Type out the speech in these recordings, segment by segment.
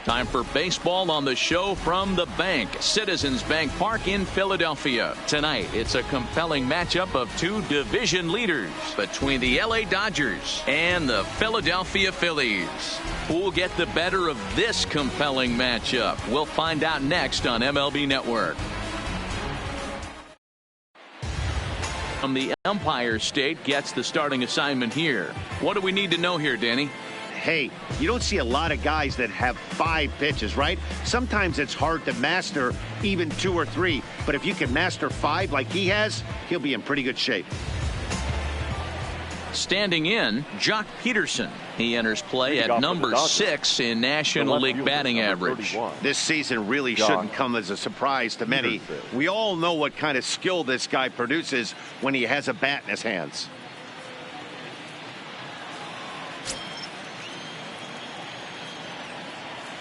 Time for baseball on the show from the bank. Citizens Bank Park in Philadelphia. Tonight, it's a compelling matchup of two division leaders between the LA Dodgers and the Philadelphia Phillies. Who will get the better of this compelling matchup? We'll find out next on MLB Network. From the Empire State gets the starting assignment here. What do we need to know here, Danny? Hey, you don't see a lot of guys that have 5 pitches, right? Sometimes it's hard to master even 2 or 3. But if you can master 5 like he has, he'll be in pretty good shape. Standing in, Jock Peterson. He enters play at number 6 in National League batting average. This season really shouldn't come as a surprise to many. We all know what kind of skill this guy produces when he has a bat in his hands.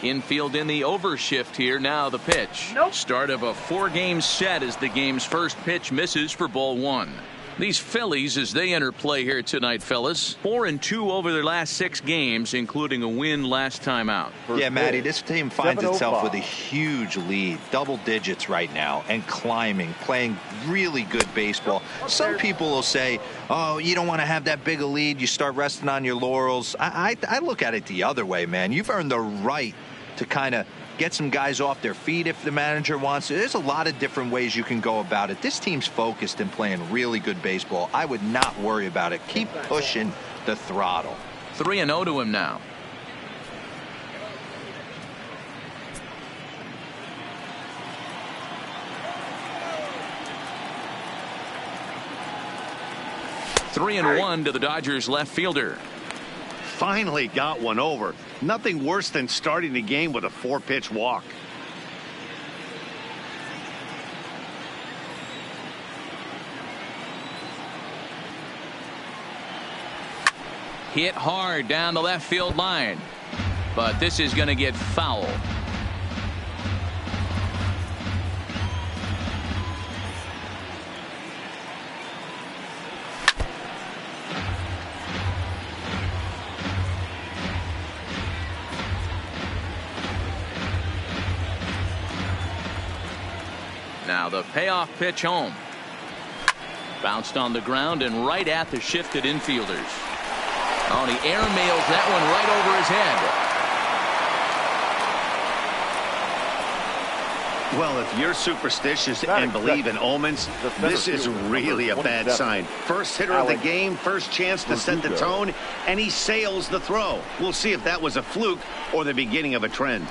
Infield in the overshift here. Now the pitch. Start of a 4-game set as the game's first pitch misses for ball 1. These Phillies, as they enter play here tonight, fellas, 4-2 over their last 6 games, including a win last time out. Yeah, Matty, this team finds itself with a huge lead, double digits right now, and climbing, playing really good baseball. Some people will say, oh, you don't want to have that big a lead, you start resting on your laurels. I look at it the other way, man. You've earned the right to kind of get some guys off their feet if the manager wants to. There's a lot of different ways you can go about it. This team's focused and playing really good baseball. I would not worry about it. Keep pushing the throttle. 3-0 to him now. Three and 1 to the Dodgers left fielder. Finally got one over. Nothing worse than starting the game with a 4-pitch walk. Hit hard down the left field line. But this is going to get foul. Now the payoff pitch home. Bounced on the ground and right at the shifted infielders. Oh, and he airmails that one right over his head. Well, if you're superstitious and believe in omens, this is really a bad sign. First hitter of the game, first chance to set the tone, and he sails the throw. We'll see if that was a fluke or the beginning of a trend.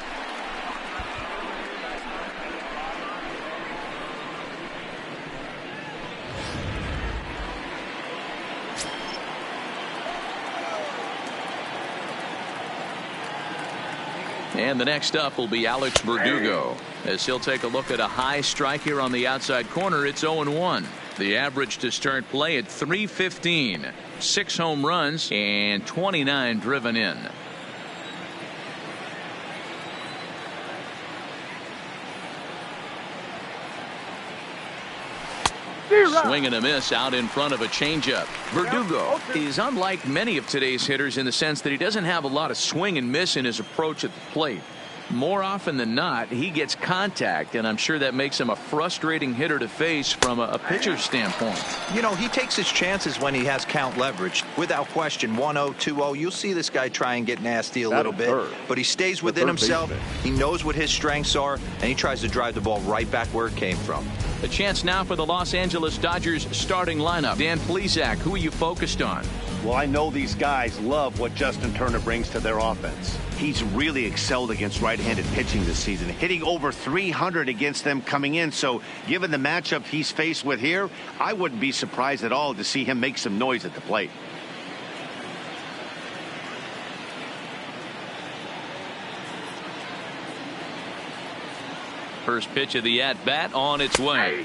And the next up will be Alex Verdugo, as he'll take a look at a high strike here on the outside corner. It's 0-1. The average to start play at 315. 6 home runs and 29 driven in. Swing and a miss out in front of a changeup. Verdugo is unlike many of today's hitters in the sense that he doesn't have a lot of swing and miss in his approach at the plate. More often than not, he gets contact, and I'm sure that makes him a frustrating hitter to face from a pitcher's standpoint. You know, he takes his chances when he has count leverage. Without question, 1-0, 2-0, you'll see this guy try and get nasty a little bit, but he stays within himself. He knows what his strengths are, and he tries to drive the ball right back where it came from. The chance now for the Los Angeles Dodgers starting lineup. Dan Plesac, who are you focused on? Well, I know these guys love what Justin Turner brings to their offense. He's really excelled against right-handed pitching this season, hitting over 300 against them coming in. So given the matchup he's faced with here, I wouldn't be surprised at all to see him make some noise at the plate. First pitch of the at-bat on its way.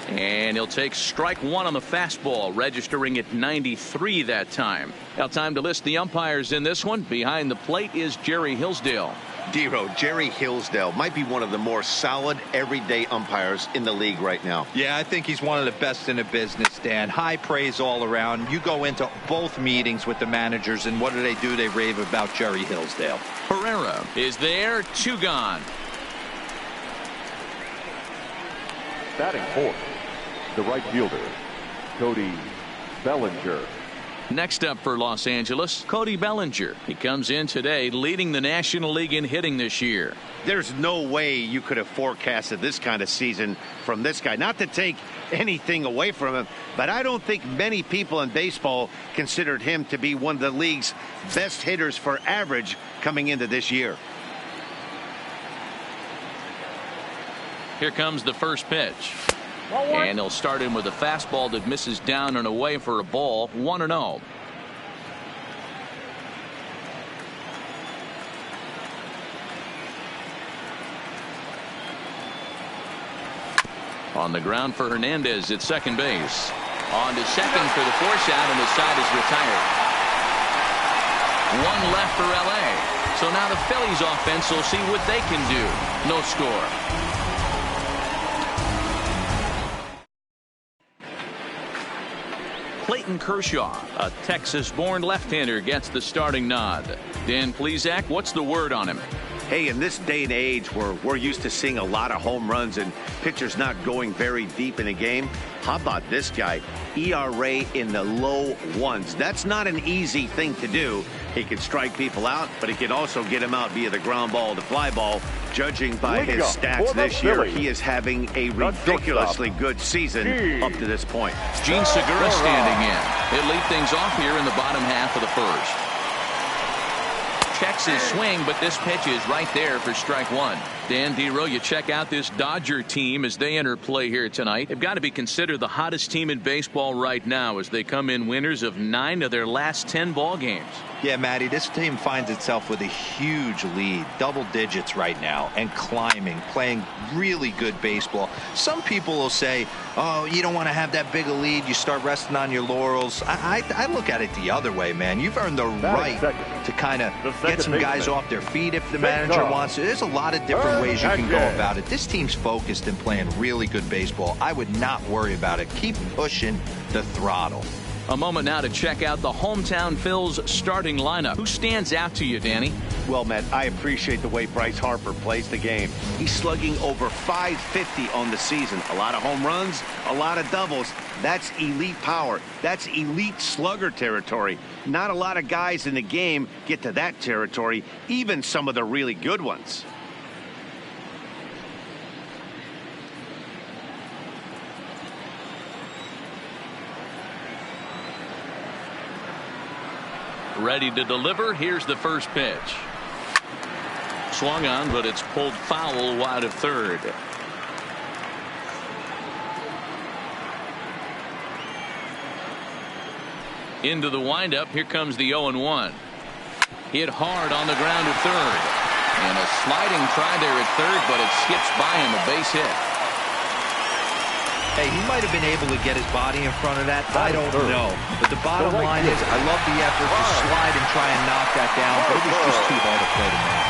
And he'll take strike 1 on the fastball, registering at 93 that time. Now time to list the umpires in this one. Behind the plate is Jerry Hillsdale. Dero, Jerry Hillsdale might be one of the more solid everyday umpires in the league right now. Yeah, I think he's one of the best in the business, Dan. High praise all around. You go into both meetings with the managers, and what do? They rave about Jerry Hillsdale. Herrera is there, 2 gone. Batting fourth, the right fielder, Cody Bellinger. Next up for Los Angeles, Cody Bellinger. He comes in today leading the National League in hitting this year. There's no way you could have forecasted this kind of season from this guy. Not to take anything away from him, but I don't think many people in baseball considered him to be one of the league's best hitters for average coming into this year. Here comes the first pitch. And he'll start him with a fastball that misses down and away for a ball. 1-0. On the ground for Hernandez at second base. On to second for the force out, and his side is retired. 1 left for LA. So now the Phillies offense will see what they can do. No score. Clayton Kershaw, a Texas-born left-hander, gets the starting nod. Dan Plesac, what's the word on him? Hey, in this day and age where we're used to seeing a lot of home runs and pitchers not going very deep in a game, how about this guy? ERA in the low 1s. That's not an easy thing to do. He can strike people out, but he can also get them out via the ground ball, the fly ball. Judging by his stats this year, he is having a ridiculously good season up to this point. Gene Segura standing in. He'll lead things off here in the bottom half of the first. Checks his swing, but this pitch is right there for strike 1. Dan Dero, you check out this Dodger team as they enter play here tonight. They've got to be considered the hottest team in baseball right now as they come in winners of 9 of their last 10 ball games. Yeah, Matty, this team finds itself with a huge lead, double digits right now, and climbing, playing really good baseball. Some people will say, oh, you don't want to have that big a lead, you start resting on your laurels. I look at it the other way, man. You've earned the right to kind of get some guys off their feet if the manager wants to. There's a lot of different ways you can go about it. This team's focused and playing really good baseball. I would not worry about it. Keep pushing the throttle. A moment now to check out the hometown Phils starting lineup. Who stands out to you, Danny? Well, Matt, I appreciate the way Bryce Harper plays the game. He's slugging over .550 on the season. A lot of home runs, a lot of doubles. That's elite power. That's elite slugger territory. Not a lot of guys in the game get to that territory, even some of the really good ones. Ready to deliver. Here's the first pitch. Swung on, but it's pulled foul wide of third. Into the windup. Here comes the 0-1. Hit hard on the ground to third. And a sliding try there at third, but it skips by him. A base hit. Hey, he might have been able to get his body in front of that. I don't know. But the bottom line is, I love the effort to slide and try and knock that down, but it was just too hard to play to make.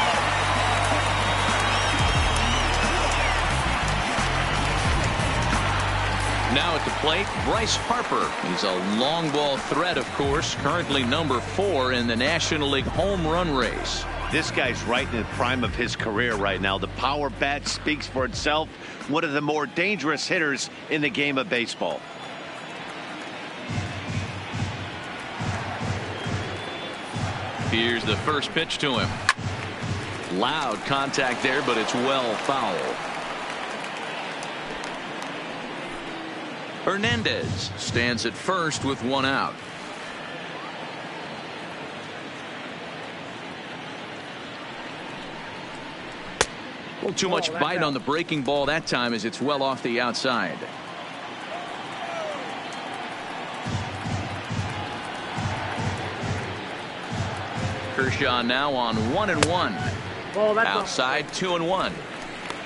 Now at the plate, Bryce Harper. He's a long ball threat, of course, currently number 4 in the National League home run race. This guy's right in the prime of his career right now. The power bat speaks for itself. One of the more dangerous hitters in the game of baseball. Here's the first pitch to him. Loud contact there, but it's well foul. Hernandez stands at first with 1 out. A little too much bite on the breaking ball that time as it's well off the outside. Kershaw now on 1-1. Outside 2-1.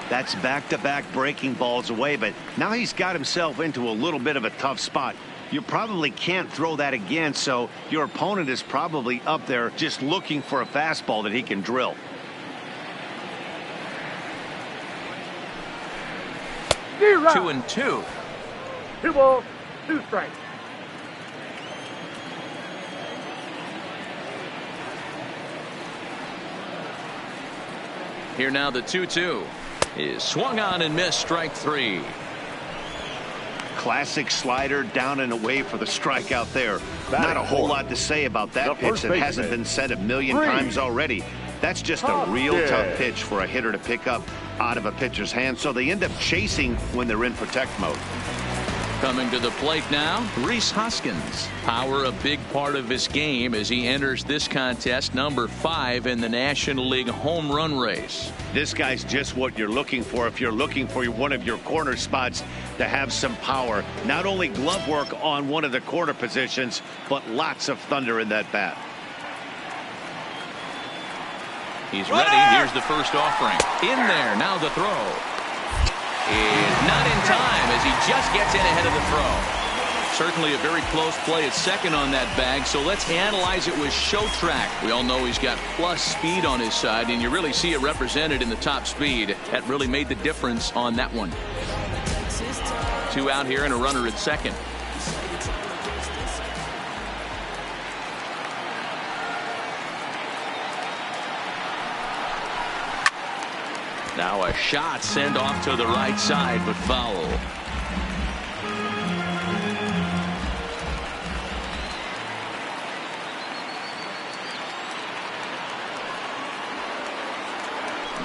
That's back-to-back breaking balls away, but now he's got himself into a little bit of a tough spot. You probably can't throw that again, so your opponent is probably up there just looking for a fastball that he can drill. 2-2. 2 balls, 2 strikes. Here now the 2-2 is swung on and missed, strike 3. Classic slider down and away for the strikeout there. Not a whole lot to say about that pitch that hasn't been said a million times already. That's just a real tough pitch for a hitter to pick up out of a pitcher's hand, so they end up chasing when they're in protect mode. Coming to the plate now, Rhys Hoskins. Power a big part of his game as he enters this contest, number 5 in the National League home run race. This guy's just what you're looking for if you're looking for one of your corner spots to have some power. Not only glove work on one of the corner positions, but lots of thunder in that bat. He's ready. Here's the first offering. In there. Now the throw. Is not in time as he just gets in ahead of the throw. Certainly a very close play at second on that bag, so let's analyze it with show track. We all know he's got plus speed on his side, and you really see it represented in the top speed. That really made the difference on that one. 2 out here and a runner at second. Now a shot sent off to the right side, but foul.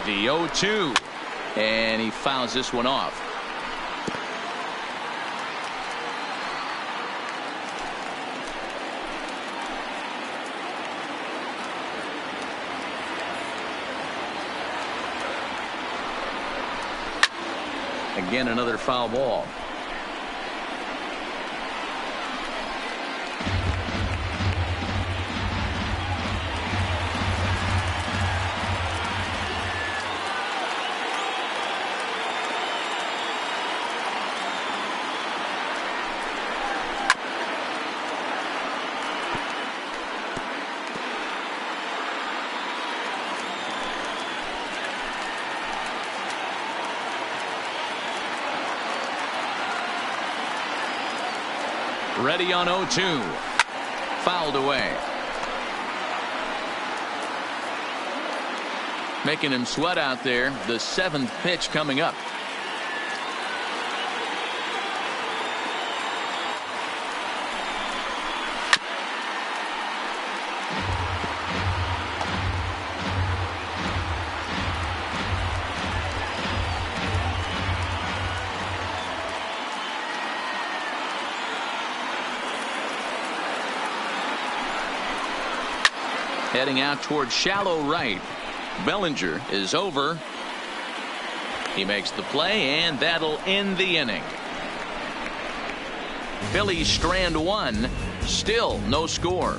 The 0-2, and he fouls this one off. Again, another foul ball. Ready on 0-2. Fouled away. Making him sweat out there. The 7th pitch coming up. Heading out towards shallow right. Bellinger is over. He makes the play, and that'll end the inning. Phillies strand 1. Still no score.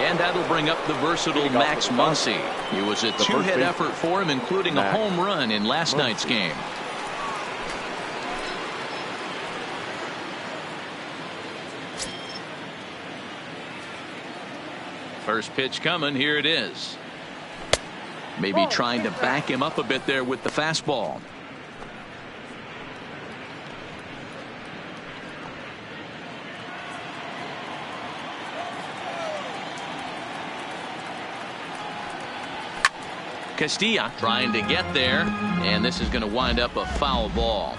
And that'll bring up the versatile Max Muncy. It was a 2-hit effort for him, including a home run in last night's game. First pitch coming. Here it is. Maybe trying to back him up a bit there with the fastball. Castilla trying to get there, and this is going to wind up a foul ball.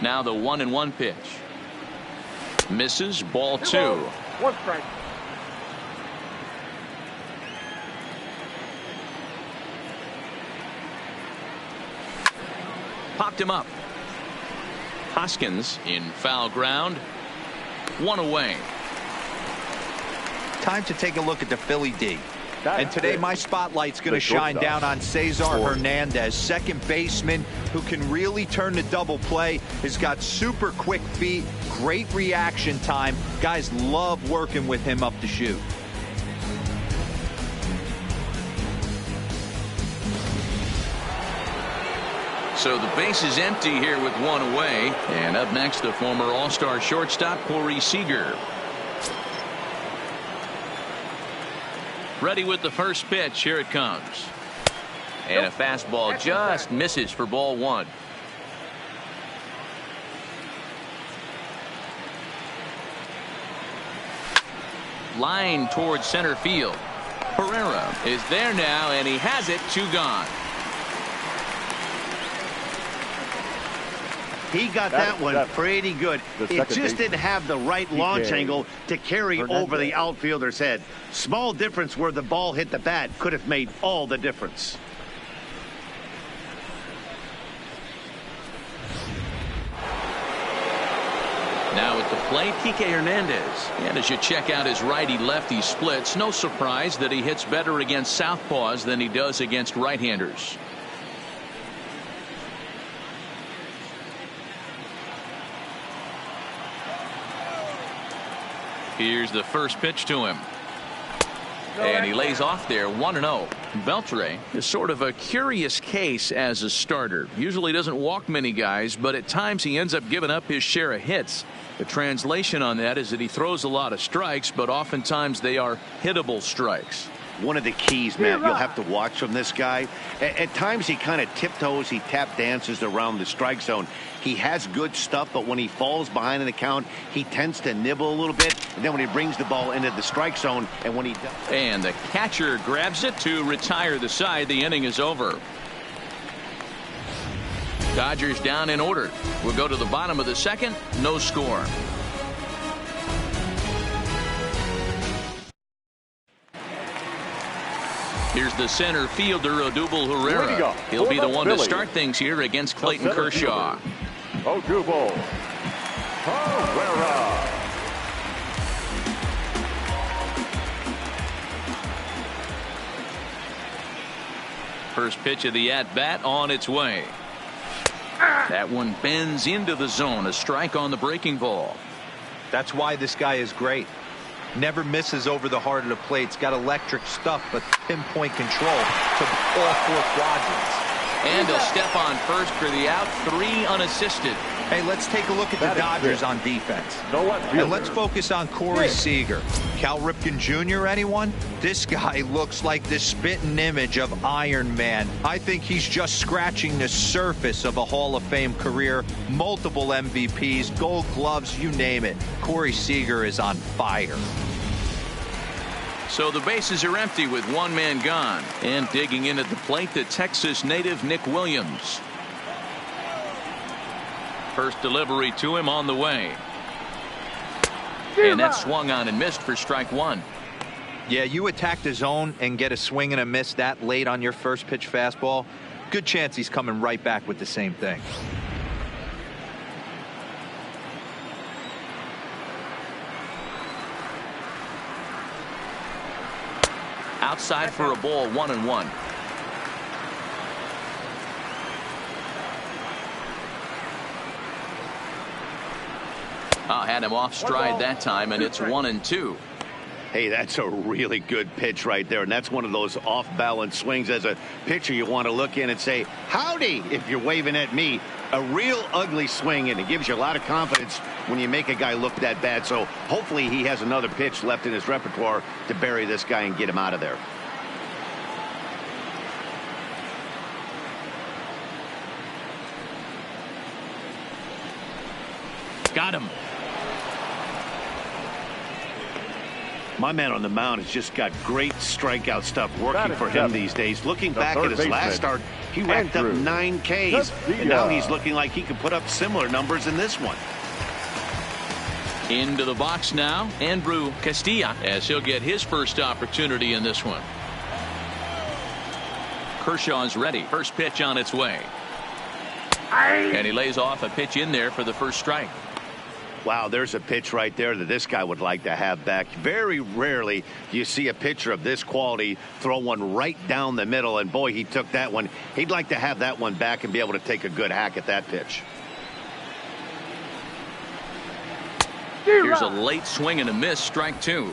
Now the 1-1 pitch. Misses, ball 2. 1 strike. Popped him up. Hoskins in foul ground. 1 away. Time to take a look at the Philly D. And today my spotlight's going to shine down on Cesar Hernandez, second baseman who can really turn the double play. Has got super quick feet, great reaction time. Guys love working with him up the chute. So the base is empty here with one away. And up next, the former All-Star shortstop, Corey Seager. Ready with the first pitch. Here it comes. And a fastball just misses for ball one. Line towards center field. Pereira is there now, and he has it. 2 gone. He got that one pretty good. It just didn't have the right launch angle to carry over the outfielder's head. Small difference where the ball hit the bat could have made all the difference. Now at the plate, Kike Hernandez. And as you check out his righty-lefty splits, no surprise that he hits better against southpaws than he does against right-handers. Here's the first pitch to him. And he lays off there 1-0. Beltre is sort of a curious case as a starter. Usually doesn't walk many guys, but at times he ends up giving up his share of hits. The translation on that is that he throws a lot of strikes, but oftentimes they are hittable strikes. One of the keys, Matt, you'll have to watch from this guy. At times he kind of tiptoes, he tap dances around the strike zone. He has good stuff, but when he falls behind in the count, he tends to nibble a little bit. And then when he brings the ball into the strike zone, and when he does. And the catcher grabs it to retire the side. The inning is over. Dodgers down in order. We'll go to the bottom of the second. No score. Here's the center fielder, Odubel Herrera. He'll be the one to start things here against Clayton Kershaw. Odubel Herrera. First pitch of the at-bat on its way. That one bends into the zone. A strike on the breaking ball. That's why this guy is great. Never misses over the heart of the plate. He's got electric stuff, but pinpoint control to all 4 quadrants. And a step on first for the out. 3 unassisted. Hey, let's take a look at the Dodgers on defense. And let's focus on Corey Seager. Cal Ripken Jr., anyone? This guy looks like the spitting image of Iron Man. I think he's just scratching the surface of a Hall of Fame career. Multiple MVPs, Gold Gloves, you name it. Corey Seager is on fire. So the bases are empty with 1 man gone. And digging in at the plate, the Texas native Nick Williams. First delivery to him on the way. And that swung on and missed for strike 1. Yeah, you attack the zone and get a swing and a miss that late on your first pitch fastball. Good chance he's coming right back with the same thing. Outside for a ball, 1-1. Had him off stride that time, and it's 1-2. Hey, that's a really good pitch right there, and that's one of those off-balance swings. As a pitcher, you want to look in and say, howdy, if you're waving at me. A real ugly swing, and it gives you a lot of confidence when you make a guy look that bad. So hopefully he has another pitch left in his repertoire to bury this guy and get him out of there. Got him. My man on the mound has just got great strikeout stuff working for him these days. Looking back at his last start, he racked up 9 Ks, and now he's looking like he could put up similar numbers in this one. Into the box now, Andrew Castilla, as he'll get his first opportunity in this one. Kershaw's ready. First pitch on its way. And he lays off a pitch in there for the first strike. Wow, there's a pitch right there that this guy would like to have back. Very rarely do you see a pitcher of this quality throw one right down the middle, and boy, he took that one. He'd like to have that one back and be able to take a good hack at that pitch. Here's a late swing and a miss, strike 2.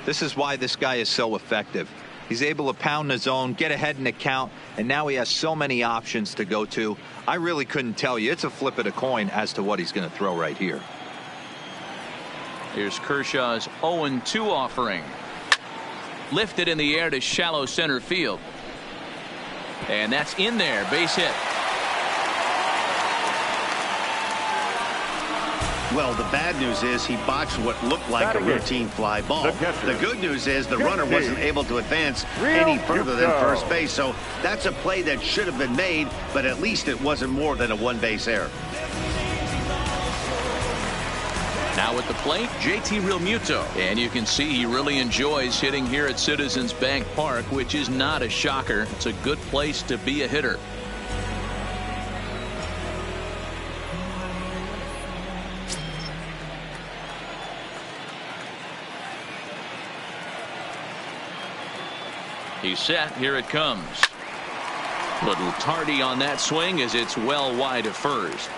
This is why this guy is so effective. He's able to pound the zone, get ahead in the count, and now he has so many options to go to. I really couldn't tell you. It's a flip of the coin as to what he's going to throw right here. Here's Kershaw's 0-2 offering. Lifted in the air to shallow center field. And that's in there. Base hit. Well, the bad news is he botched what looked like a routine fly ball. The good news is the runner wasn't able to advance any further than first base. So that's a play that should have been made, but at least it wasn't more than a one-base error. Now at the plate, JT Realmuto. And you can see he really enjoys hitting here at Citizens Bank Park, which is not a shocker. It's a good place to be a hitter. He's set. Here it comes. Little tardy on that swing as it's well wide of first.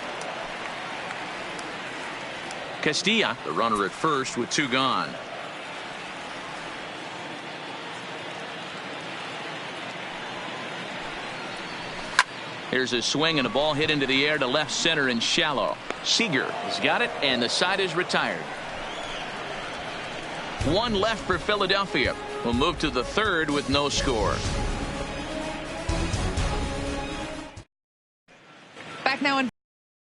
Castilla, the runner at first with 2 gone. Here's a swing and a ball hit into the air to left center and shallow. Seager has got it, and the side is retired. 1 left for Philadelphia. We'll move to the 3rd with no score. Back now in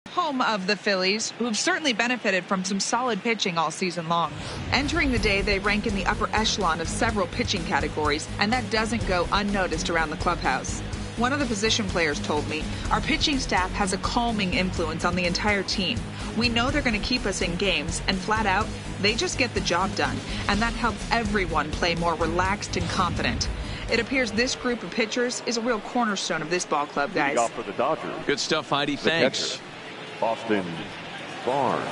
home of the Phillies, who've certainly benefited from some solid pitching all season long. Entering the day, they rank in the upper echelon of several pitching categories, and that doesn't go unnoticed around the clubhouse. One of the position players told me, our pitching staff has a calming influence on the entire team. We know they're going to keep us in games, and flat out, they just get the job done, and that helps everyone play more relaxed and confident. It appears this group of pitchers is a real cornerstone of this ball club, guys. Off for the Dodgers. Good stuff, Heidi. Thanks. Catcher, Austin Barnes.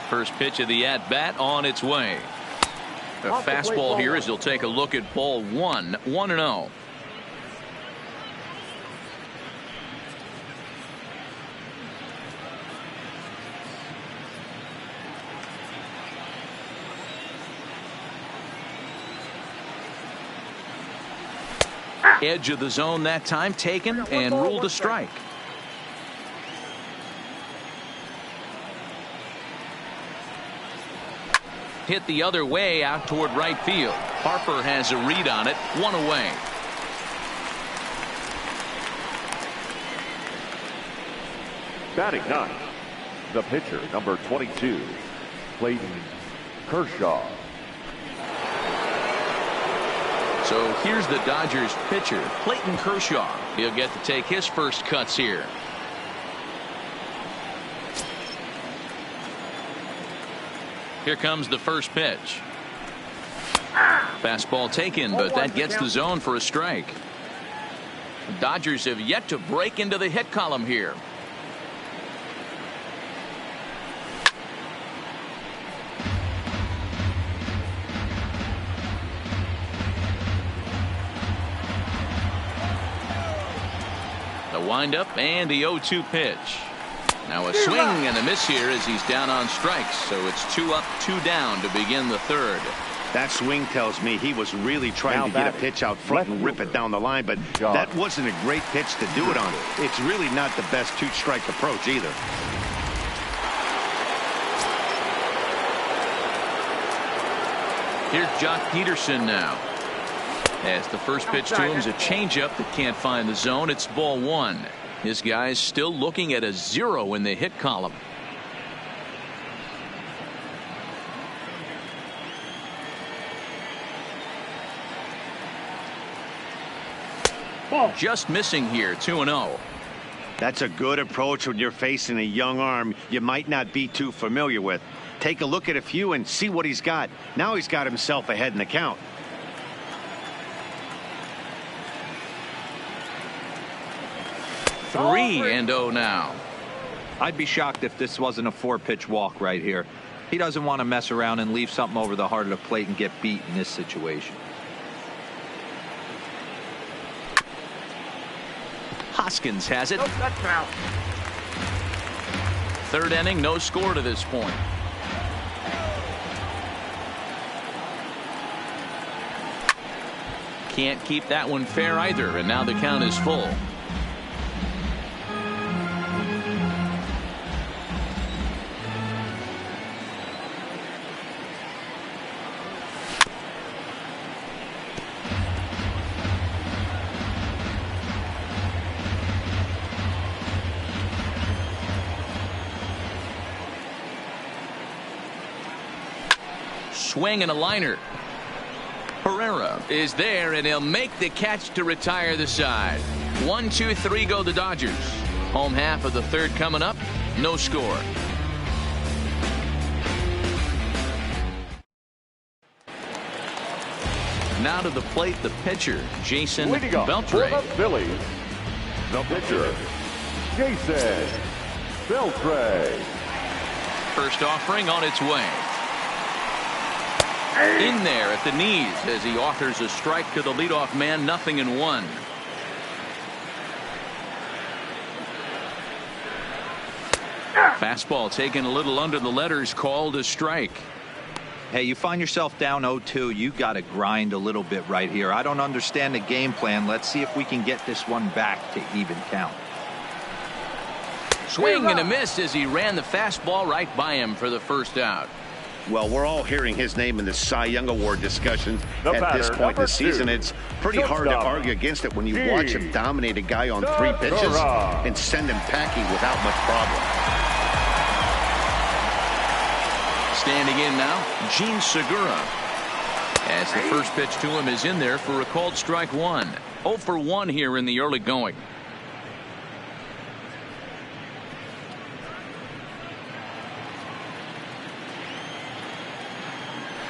First pitch of the at-bat on its way. A fastball here as he'll take a look at ball 1, 1-0. Edge of the zone that time taken and ruled a strike. Hit the other way out toward right field. Harper has a read on it. 1 away. Batting 9th, the pitcher, number 22, Clayton Kershaw. So here's the Dodgers pitcher, Clayton Kershaw. He'll get to take his first cuts here. Here comes the first pitch. Fastball taken, but that gets the zone for a strike. The Dodgers have yet to break into the hit column here. The windup and the 0-2 pitch. Now a swing and a miss here as he's down on strikes. So it's 2 up, 2 down to begin the 3rd. That swing tells me he was really trying to get a pitch out front and rip it down the line, but that wasn't a great pitch to do it on. It's really not the best 2-strike approach either. Here's Jock Peterson now. As the first pitch to him is a changeup that can't find the zone. It's ball 1. His guy's still looking at a 0 in the hit column. Just missing here. 2-0. That's a good approach when you're facing a young arm you might not be too familiar with. Take a look at a few and see what he's got. Now he's got himself ahead in the count. Three and 0 now. I'd be shocked if this wasn't a 4-pitch walk right here. He doesn't want to mess around and leave something over the heart of the plate and get beat in this situation. Hoskins has it. Third inning, no score to this point. Can't keep that one fair either, and now the count is full. Swing and a liner. Herrera is there, and he'll make the catch to retire the side. 1, 2, 3 go the Dodgers. Home half of the third coming up. No score. Now to the plate, the pitcher, Jason Beltre. For the Phillies, the pitcher, Jason Beltre. First offering on its way. In there at the knees as he offers a strike to the leadoff man. 0-1. Fastball taken a little under the letters, called a strike. Hey, you find yourself down 0-2, you got to grind a little bit right here. I don't understand the game plan. Let's see if we can get this one back to even count. Swing and a miss as he ran the fastball right by him for the first out. Well, we're all hearing his name in the Cy Young Award discussion at this point in the season. It's pretty hard to argue against it when you watch him dominate a guy on 3 pitches and send him packing without much problem. Standing in now, Gene Segura. As the first pitch to him is in there for a called strike 1. 0 for 1 here in the early going.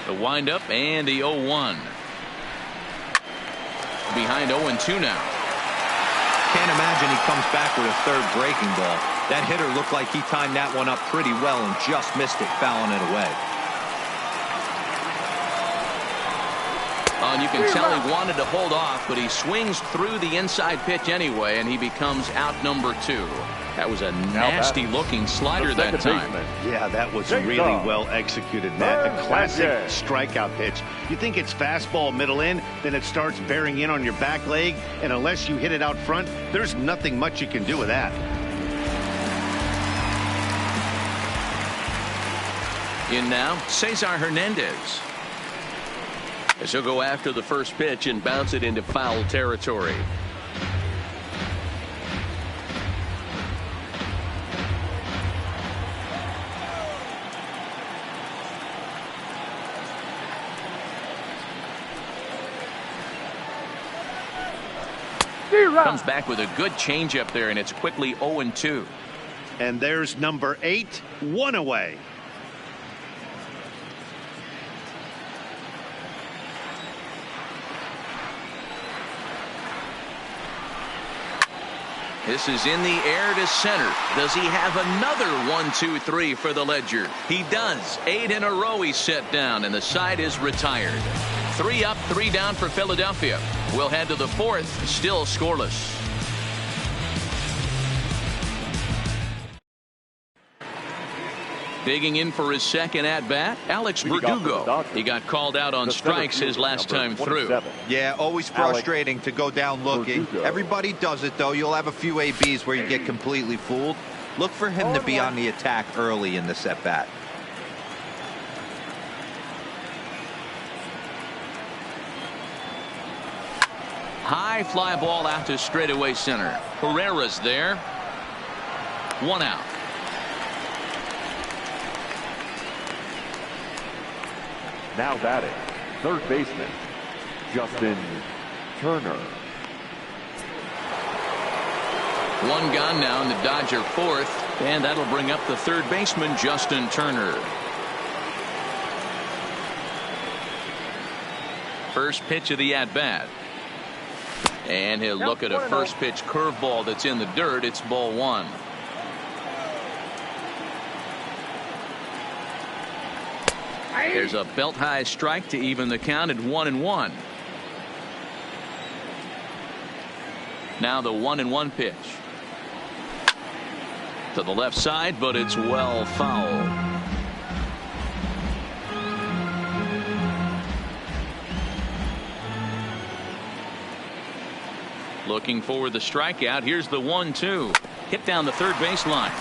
The windup and the 0-1. Behind 0-2 now. Can't imagine he comes back with a third breaking ball. That hitter looked like he timed that one up pretty well and just missed it, fouling it away. And you can tell he wanted to hold off, but he swings through the inside pitch anyway, and he becomes out number 2. That was a nasty looking slider that time. Yeah, that was really well executed, Matt. A classic strikeout pitch. You think it's fastball middle in, then it starts bearing in on your back leg, and unless you hit it out front, there's nothing much you can do with that. In now, Cesar Hernandez. As he'll go after the first pitch and bounce it into foul territory. Comes back with a good changeup there, and it's quickly 0-2. And there's number 8, 1 away. This is in the air to center. Does he have another 1, 2, 3 for the ledger? He does. 8 in a row he's set down, and the side is retired. 3 up, 3 down for Philadelphia. We'll head to the 4th, still scoreless. Digging in for his second at-bat, Alex Verdugo. He got called out on strikes his last time through. Yeah, always frustrating to go down looking. Everybody does it, though. You'll have a few ABs where you get completely fooled. Look for him to be on the attack early in this at-bat. High fly ball out to straightaway center. Herrera's there. 1 out. Now batting, third baseman, Justin Turner. 1 gone now in the Dodger 4th, and that'll bring up the third baseman, Justin Turner. First pitch of the at-bat. And he'll look at a first pitch curveball that's in the dirt. It's ball 1. There's a belt-high strike to even the count at 1-1. Now the 1-1 pitch. To the left side, but it's well fouled. Looking for the strikeout. Here's the 1-2. Hit down the third baseline.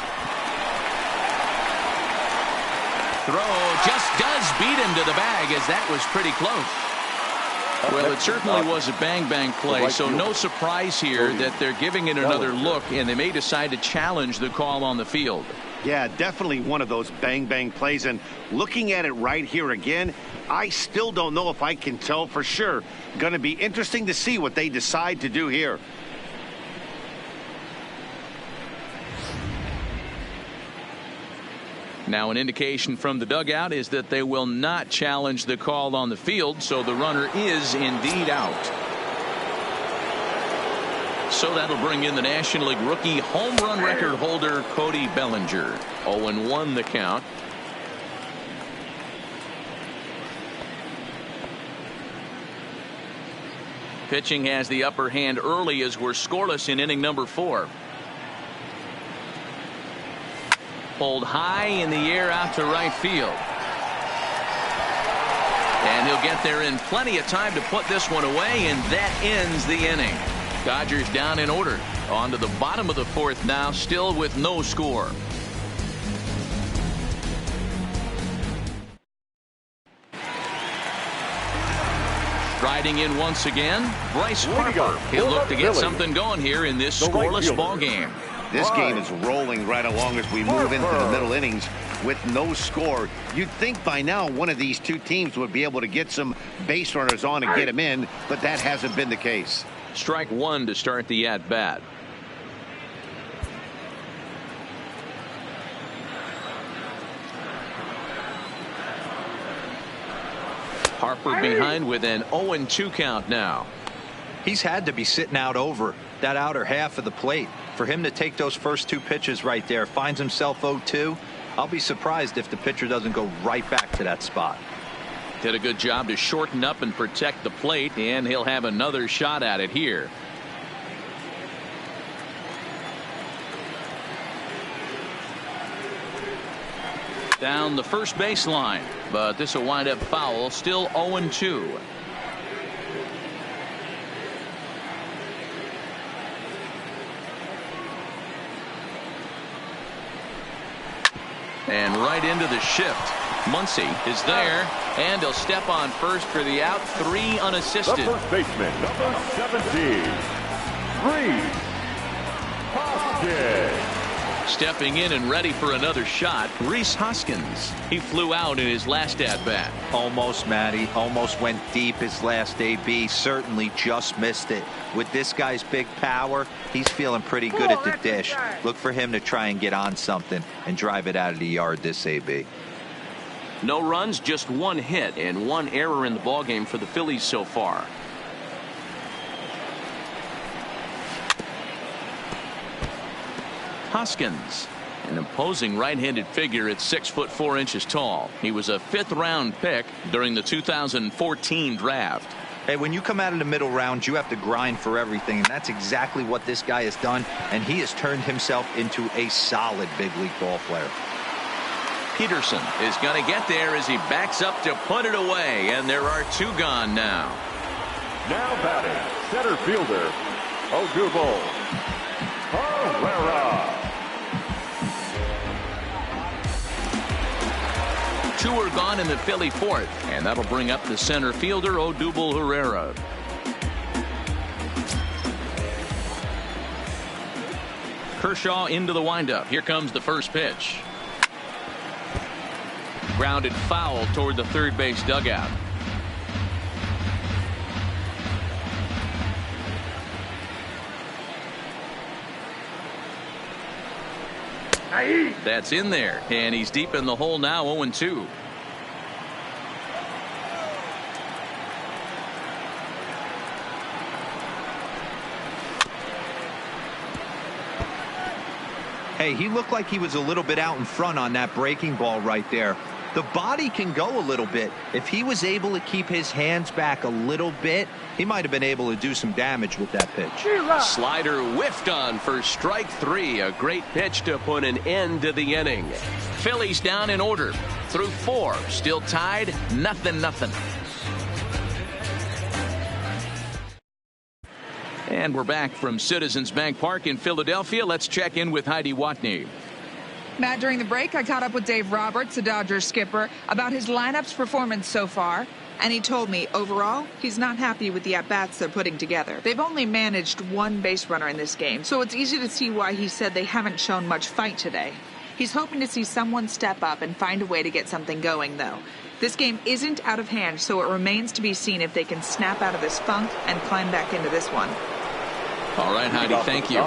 Throw just does beat him to the bag, as that was pretty close. Well, it certainly was a bang-bang play, so no surprise here that they're giving it another look, and they may decide to challenge the call on the field. Yeah, definitely one of those bang-bang plays, and looking at it right here again, I still don't know if I can tell for sure. Going to be interesting to see what they decide to do here. Now, an indication from the dugout is that they will not challenge the call on the field, so the runner is indeed out. So that'll bring in the National League rookie home run record holder Cody Bellinger. 0-1 the count. Pitching has the upper hand early as we're scoreless in inning number 4. Pulled high in the air out to right field. And he'll get there in plenty of time to put this one away, and that ends the inning. Dodgers down in order. On to the bottom of the 4th now, still with no score. Riding in once again, Bryce Harper. He'll look to get something going here in this scoreless ball game. This game is rolling right along as we move into the middle innings with no score. You'd think by now one of these two teams would be able to get some base runners on and get them in, but that hasn't been the case. Strike 1 to start the at-bat. Harper behind with an 0-2 count now. He's had to be sitting out over that outer half of the plate. For him to take those first 2 pitches right there, finds himself 0-2. I'll be surprised if the pitcher doesn't go right back to that spot. Did a good job to shorten up and protect the plate, and he'll have another shot at it here. Down the first baseline, but this will wind up foul. Still 0-2. And right into the shift. Muncy is there, and he'll step on first for the out. 3 unassisted. The first baseman, number 17, Rhys Hoskins. Stepping in and ready for another shot, Rhys Hoskins. He flew out in his last at-bat. Almost, Matty. Almost went deep his last AB. Certainly just missed it. With this guy's big power, he's feeling pretty good at the dish. Look for him to try and get on something and drive it out of the yard this AB. No runs, just 1 hit and 1 error in the ballgame for the Phillies so far. Hoskins, an imposing right-handed figure at 6'4" tall. He was a 5th-round pick during the 2014 draft. Hey, when you come out of the middle round, you have to grind for everything, and that's exactly what this guy has done, and he has turned himself into a solid big league ball player. Peterson is going to get there as he backs up to put it away, and there are 2 gone now. Now batting, center fielder, Odubel Herrera. 2 are gone in the Philly 4th, and that'll bring up the center fielder, Odubel Herrera. Kershaw into the windup. Here comes the first pitch. Grounded foul toward the third base dugout. That's in there, and he's deep in the hole now. 0-2. Hey, he looked like he was a little bit out in front on that breaking ball right there. The body can go a little bit. If he was able to keep his hands back a little bit, he might have been able to do some damage with that pitch. Slider whiffed on for strike 3. A great pitch to put an end to the inning. Phillies down in order through 4. Still tied, 0-0. And we're back from Citizens Bank Park in Philadelphia. Let's check in with Heidi Watney. Matt, during the break, I caught up with Dave Roberts, the Dodgers skipper, about his lineup's performance so far. And he told me, overall, he's not happy with the at-bats they're putting together. They've only managed 1 base runner in this game, so it's easy to see why he said they haven't shown much fight today. He's hoping to see someone step up and find a way to get something going, though. This game isn't out of hand, so it remains to be seen if they can snap out of this funk and climb back into this one. All right, Heidi, thank you.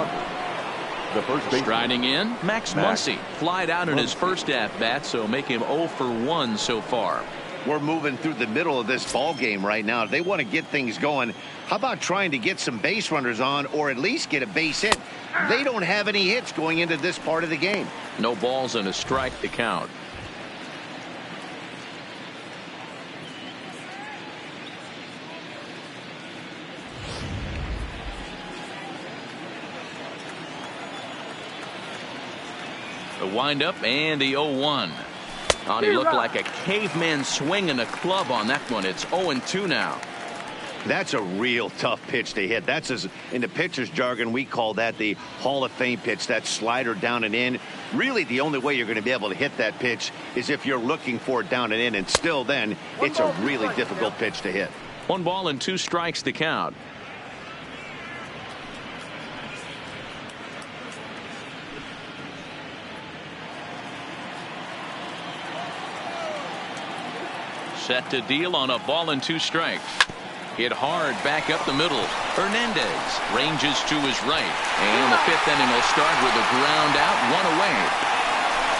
Striding in, Max Muncy flied out in his first at-bat, so make him 0 for 1 so far. We're moving through the middle of this ball game right now. They want to get things going. How about trying to get some base runners on, or at least get a base hit? They don't have any hits going into this part of the game. No balls and a strike to count. The windup and the 0-1. Oh, he looked like a caveman swinging a club on that one. It's 0-2 now. That's a real tough pitch to hit. That's, in the pitcher's jargon, we call that the Hall of Fame pitch. That slider down and in. Really, the only way you're going to be able to hit that pitch is if you're looking for it down and in. And still then, it's a really difficult pitch to hit. 1 ball and 2 strikes to count. Set to deal on a ball and 2 strikes. Hit hard back up the middle. Hernandez ranges to his right. And the 5th inning will start with a ground out, 1 away.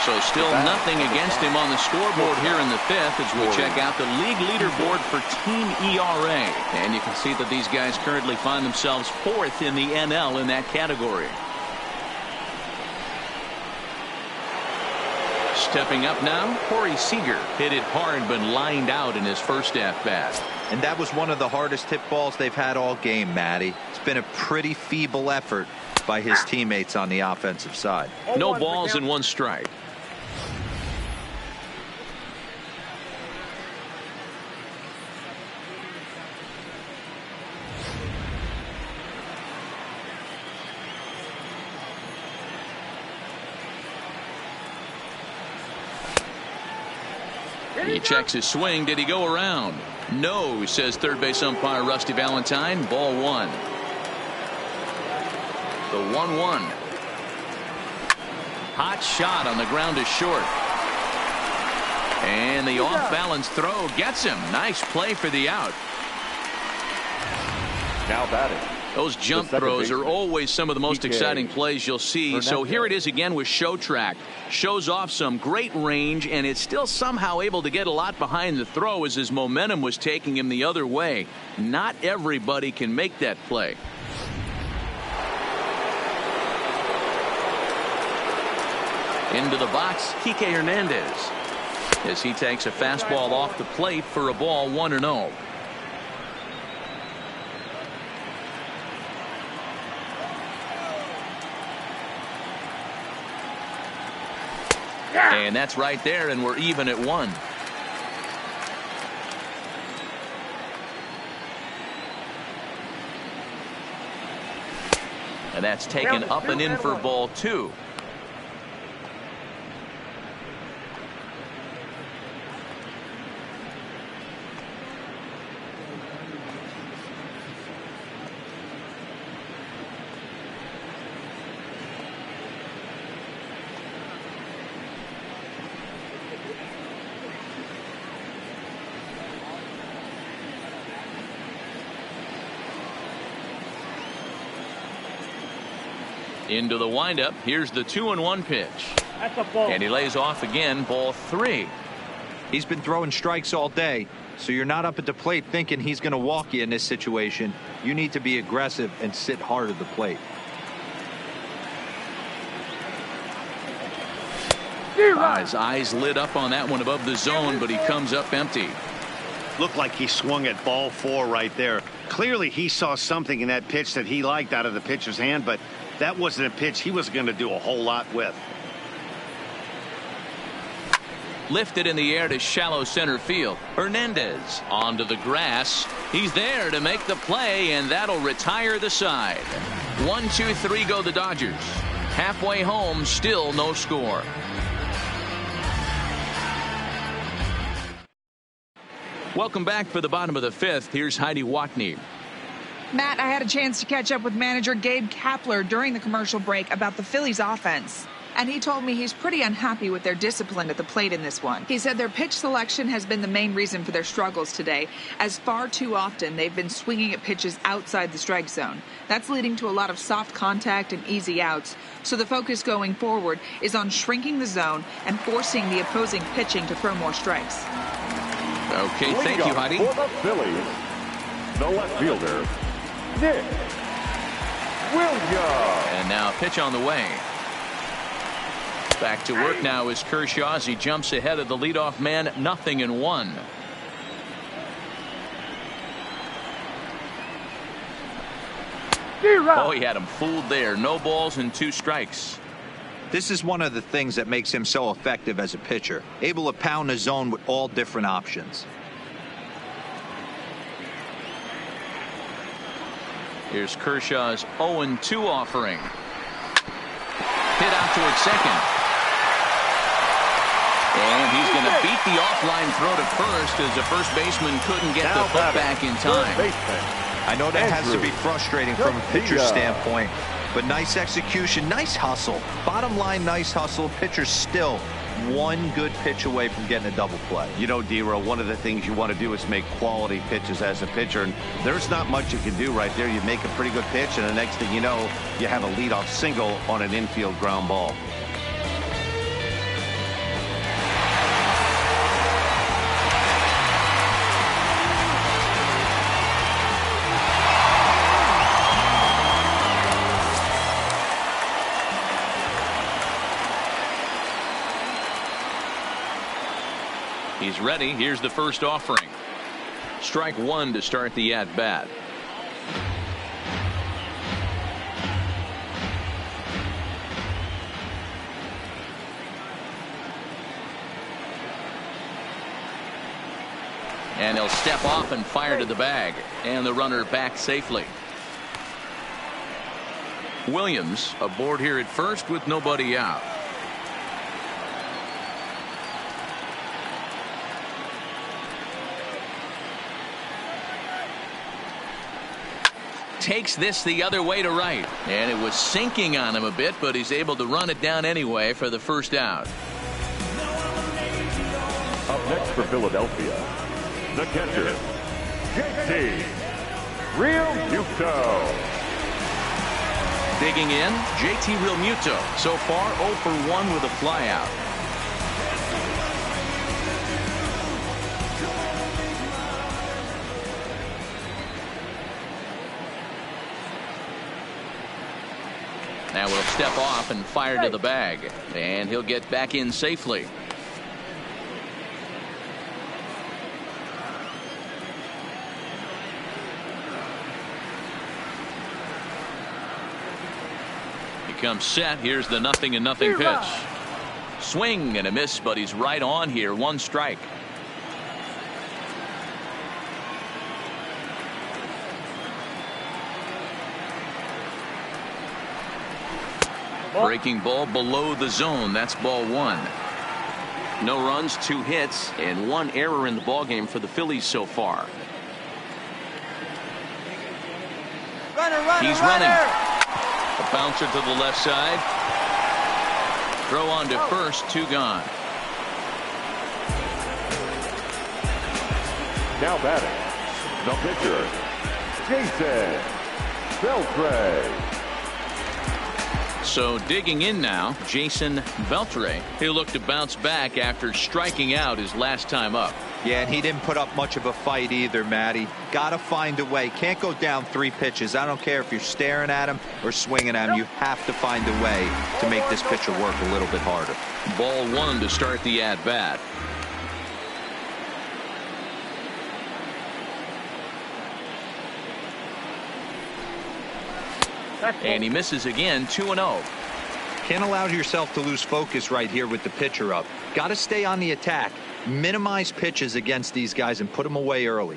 So still nothing against him on the scoreboard here in the 5th as we check out the league leaderboard for team ERA. And you can see that these guys currently find themselves 4th in the NL in that category. Stepping up now, Corey Seager hit it hard but lined out in his first at-bat. And that was one of the hardest hit balls they've had all game, Matty. It's been a pretty feeble effort by his teammates on the offensive side. No balls and 1 strike. He checks his swing. Did he go around? No, says third base umpire Rusty Valentine. Ball 1. The 1-1. Hot shot on the ground is short. And the off-balance throw gets him. Nice play for the out. Now batting. Those jump throws are always some of the most exciting plays you'll see. So here it is again with Show Track. Shows off some great range, and it's still somehow able to get a lot behind the throw as his momentum was taking him the other way. Not everybody can make that play. Into the box, Kike Hernandez as he takes a fastball off the plate for a ball, 1-0. And that's right there, and we're even at 1. And that's taken up and in for ball 2. Into the windup. Here's the 2-1 pitch. That's a ball. And he lays off again. Ball 3. He's been throwing strikes all day, so you're not up at the plate thinking he's going to walk you in this situation. You need to be aggressive and sit hard at the plate. His eyes lit up on that one above the zone, but he comes up empty. Looked like he swung at ball 4 right there. Clearly he saw something in that pitch that he liked out of the pitcher's hand, but that wasn't a pitch he was going to do a whole lot with. Lifted in the air to shallow center field. Hernandez onto the grass. He's there to make the play, and that'll retire the side. 1, 2, 3 go the Dodgers. Halfway home, still no score. Welcome back for the bottom of the 5th. Here's Heidi Watney. Matt, I had a chance to catch up with manager Gabe Kapler during the commercial break about the Phillies offense. And he told me he's pretty unhappy with their discipline at the plate in this one. He said their pitch selection has been the main reason for their struggles today, as far too often they've been swinging at pitches outside the strike zone. That's leading to a lot of soft contact and easy outs. So the focus going forward is on shrinking the zone and forcing the opposing pitching to throw more strikes. Okay, thank you, Heidi. For the Phillies, the left fielder, Nick Williams. And now pitch on the way. Back to work now is Kershaw as he jumps ahead of the leadoff man, 0-1. Oh, he had him fooled there. No balls and 2 strikes. This is one of the things that makes him so effective as a pitcher, able to pound the zone with all different options. Here's Kershaw's 0-2 offering. Hit out towards second. And he's going to beat the offline throw to first as the first baseman couldn't get the foot back in time. I know that has to be frustrating from a pitcher's standpoint, but nice execution, nice hustle. Bottom line, nice hustle. Pitcher's still one good pitch away from getting a double play. You know, D-Row, one of the things you want to do is make quality pitches as a pitcher, and there's not much you can do right there. You make a pretty good pitch, and the next thing you know, you have a leadoff single on an infield ground ball. He's ready. Here's the first offering. Strike 1 to start the at-bat. And he'll step off and fire to the bag. And the runner back safely. Williams aboard here at first with nobody out. Takes this the other way to right, and it was sinking on him a bit, but he's able to run it down anyway for the first out. Up next for Philadelphia, the catcher, JT Realmuto. Digging in, JT Realmuto. So far 0 for 1 with a flyout. Now we'll step off and fire to the bag, and he'll get back in safely. He comes set. Here's the 0-0 pitch. Swing and a miss, but he's right on here. 1 strike. Breaking ball below the zone. That's ball 1. No runs, 2 hits, and 1 error in the ballgame for the Phillies so far. He's running. A bouncer to the left side. Throw on to first, 2 gone. Now batting, the pitcher, Jason Beltre. So digging in now, Jason Beltre. He'll look to bounce back after striking out his last time up. Yeah, and he didn't put up much of a fight either, Matty. Got to find a way. Can't go down 3 pitches. I don't care if you're staring at him or swinging at him. You have to find a way to make this pitcher work a little bit harder. Ball 1 to start the at-bat. And he misses again, 2-0. Can't allow yourself to lose focus right here with the pitcher up. Got to stay on the attack. Minimize pitches against these guys and put them away early.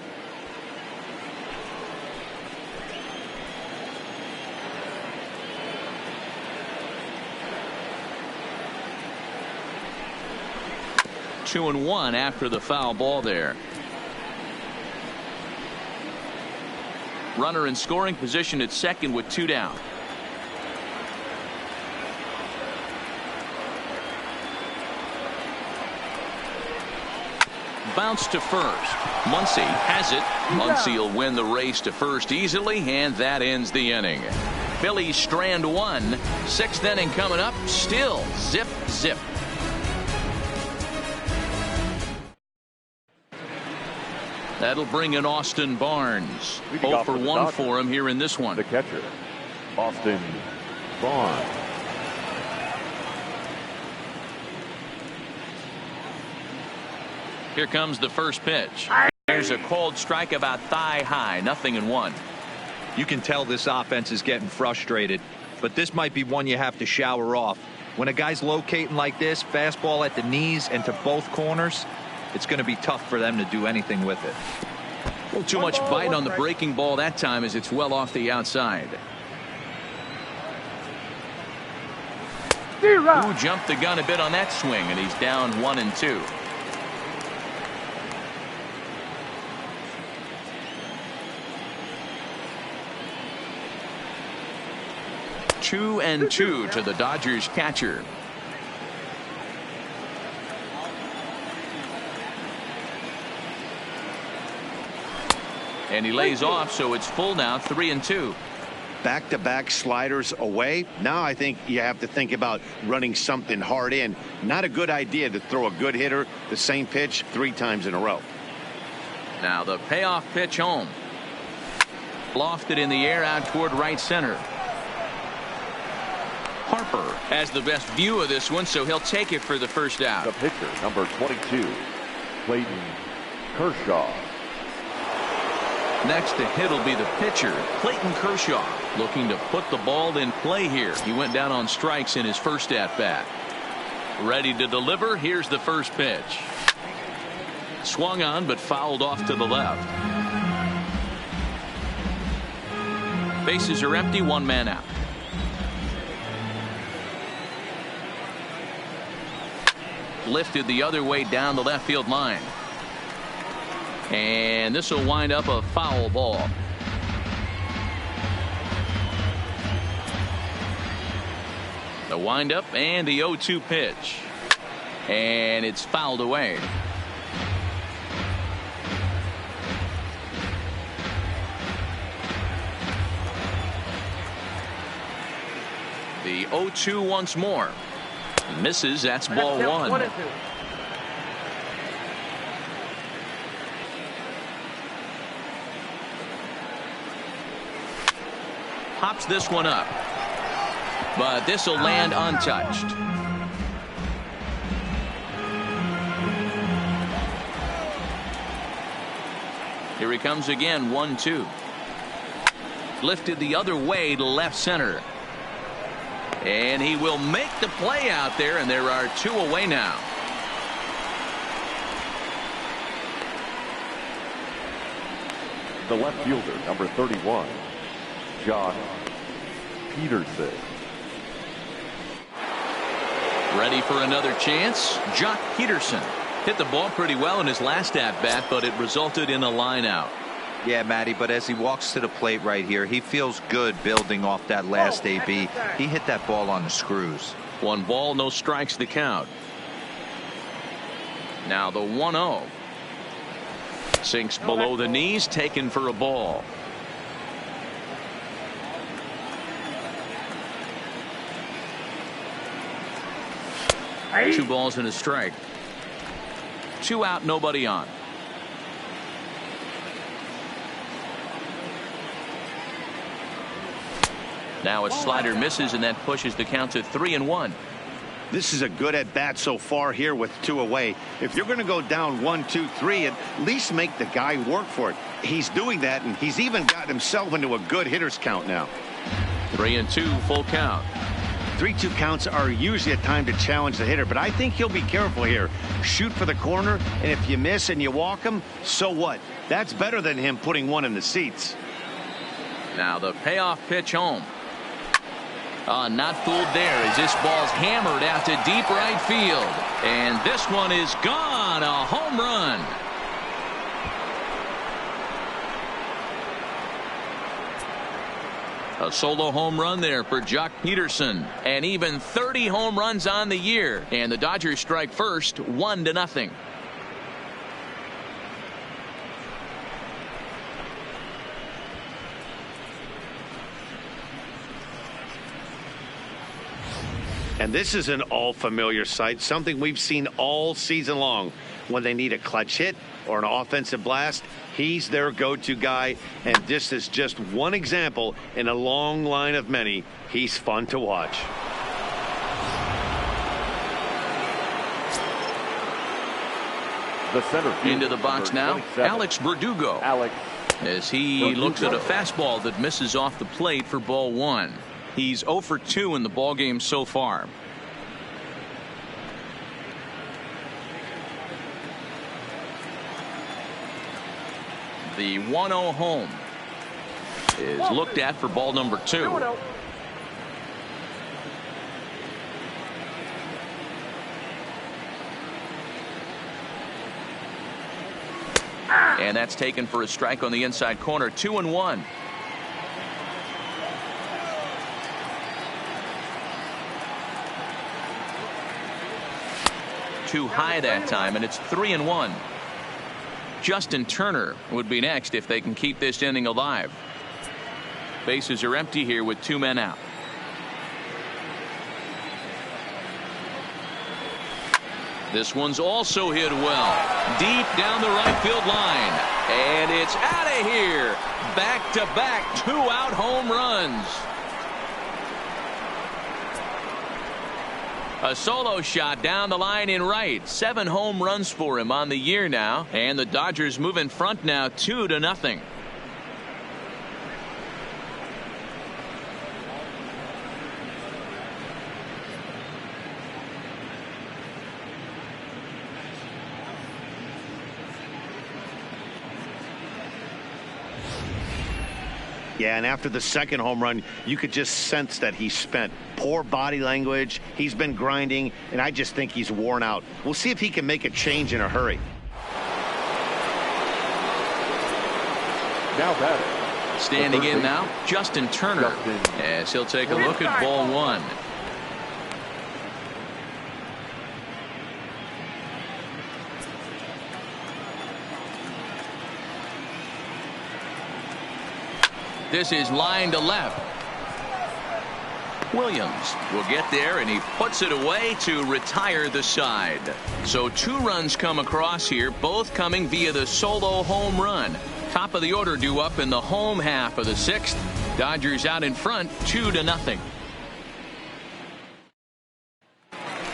Two and one after the foul ball there. Runner in scoring position at second with 2 down. Bounce to first. Muncy has it. Muncy will win the race to first easily, and that ends the inning. Phillies strand 1. 6th inning coming up. Still zip, zip. That'll bring in Austin Barnes. 0 for 1 for him here in this one. The catcher, Austin Barnes. Here comes the first pitch. There's a called strike about thigh high. 0-1. You can tell this offense is getting frustrated, but this might be one you have to shower off. When a guy's locating like this, fastball at the knees and to both corners, it's going to be tough for them to do anything with it. A little too much bite on the breaking ball that time as it's well off the outside. Who jumped the gun a bit on that swing, and he's down 1-2. Two and 2 to the Dodgers catcher. And he lays off, so it's full now, 3-2. Back-to-back sliders away. Now I think you have to think about running something hard in. Not a good idea to throw a good hitter the same pitch 3 times in a row. Now the payoff pitch home. Lofted in the air out toward right center. Harper has the best view of this one, so he'll take it for the first out. The pitcher, number 22, Clayton Kershaw. Next to hit will be the pitcher, Clayton Kershaw, looking to put the ball in play here. He went down on strikes in his first at-bat. Ready to deliver. Here's the first pitch. Swung on, but fouled off to the left. Bases are empty, 1 man out. Lifted the other way down the left field line. And this will wind up a foul ball. The windup and the 0-2 pitch. And it's fouled away. The 0-2 once more. Misses. That's ball 1. Pops this one up, but this will land untouched. Here he comes again, 1-2. Lifted the other way to left center. And he will make the play out there, and there are 2 away now. The left fielder, number 31, Josh Peterson. Ready for another chance. Jock Peterson hit the ball pretty well in his last at-bat, but it resulted in a line out. Yeah, Matty, but as he walks to the plate right here, he feels good building off that last AB. He hit that ball on the screws. 1 ball, no strikes the count. Now the 1-0. Sinks below the knees, taken for a ball. Two balls and a strike. 2 out, nobody on. Now a slider misses, and that pushes the count to 3-1. This is a good at bat so far here with 2 away. If you're going to go down 1, 2, 3, at least make the guy work for it. He's doing that, and he's even got himself into a good hitter's count now. 3-2 full count. 3-2 counts are usually a time to challenge the hitter, but I think he'll be careful here. Shoot for the corner, and if you miss and you walk him, so what? That's better than him putting one in the seats. Now the payoff pitch home. Not fooled there as this ball's hammered out to deep right field. And this one is gone. A home run. A solo home run there for Jock Peterson. And even 30 home runs on the year. And the Dodgers strike first, 1-0. And this is an all-familiar sight, something we've seen all season long. When they need a clutch hit or an offensive blast, he's their go-to guy. And this is just one example in a long line of many. He's fun to watch. The center field, into the box now, Alex Verdugo. As he looks at a fastball that misses off the plate for ball 1. He's 0 for 2 in the ball game so far. The 1-0 home is looked at for ball number 2. And that's taken for a strike on the inside corner. 2-1. Too high that time, and it's 3-1. Justin Turner would be next if they can keep this inning alive. Bases are empty here with 2 men out. This one's also hit well. Deep down the right field line. And it's out of here. Back-to-back 2-out home runs. A solo shot down the line in right. 7 home runs for him on the year now. And the Dodgers move in front now 2-0. Yeah, and after the second home run, you could just sense that he's spent. Poor body language. He's been grinding, and I just think he's worn out. We'll see if he can make a change in a hurry. Now batting. Standing in now, Justin Turner, as he'll take a look at ball 1. This is line to left. Williams will get there, and he puts it away to retire the side. So 2 runs come across here, both coming via the solo home run. Top of the order due up in the home half of the 6th. Dodgers out in front 2-0.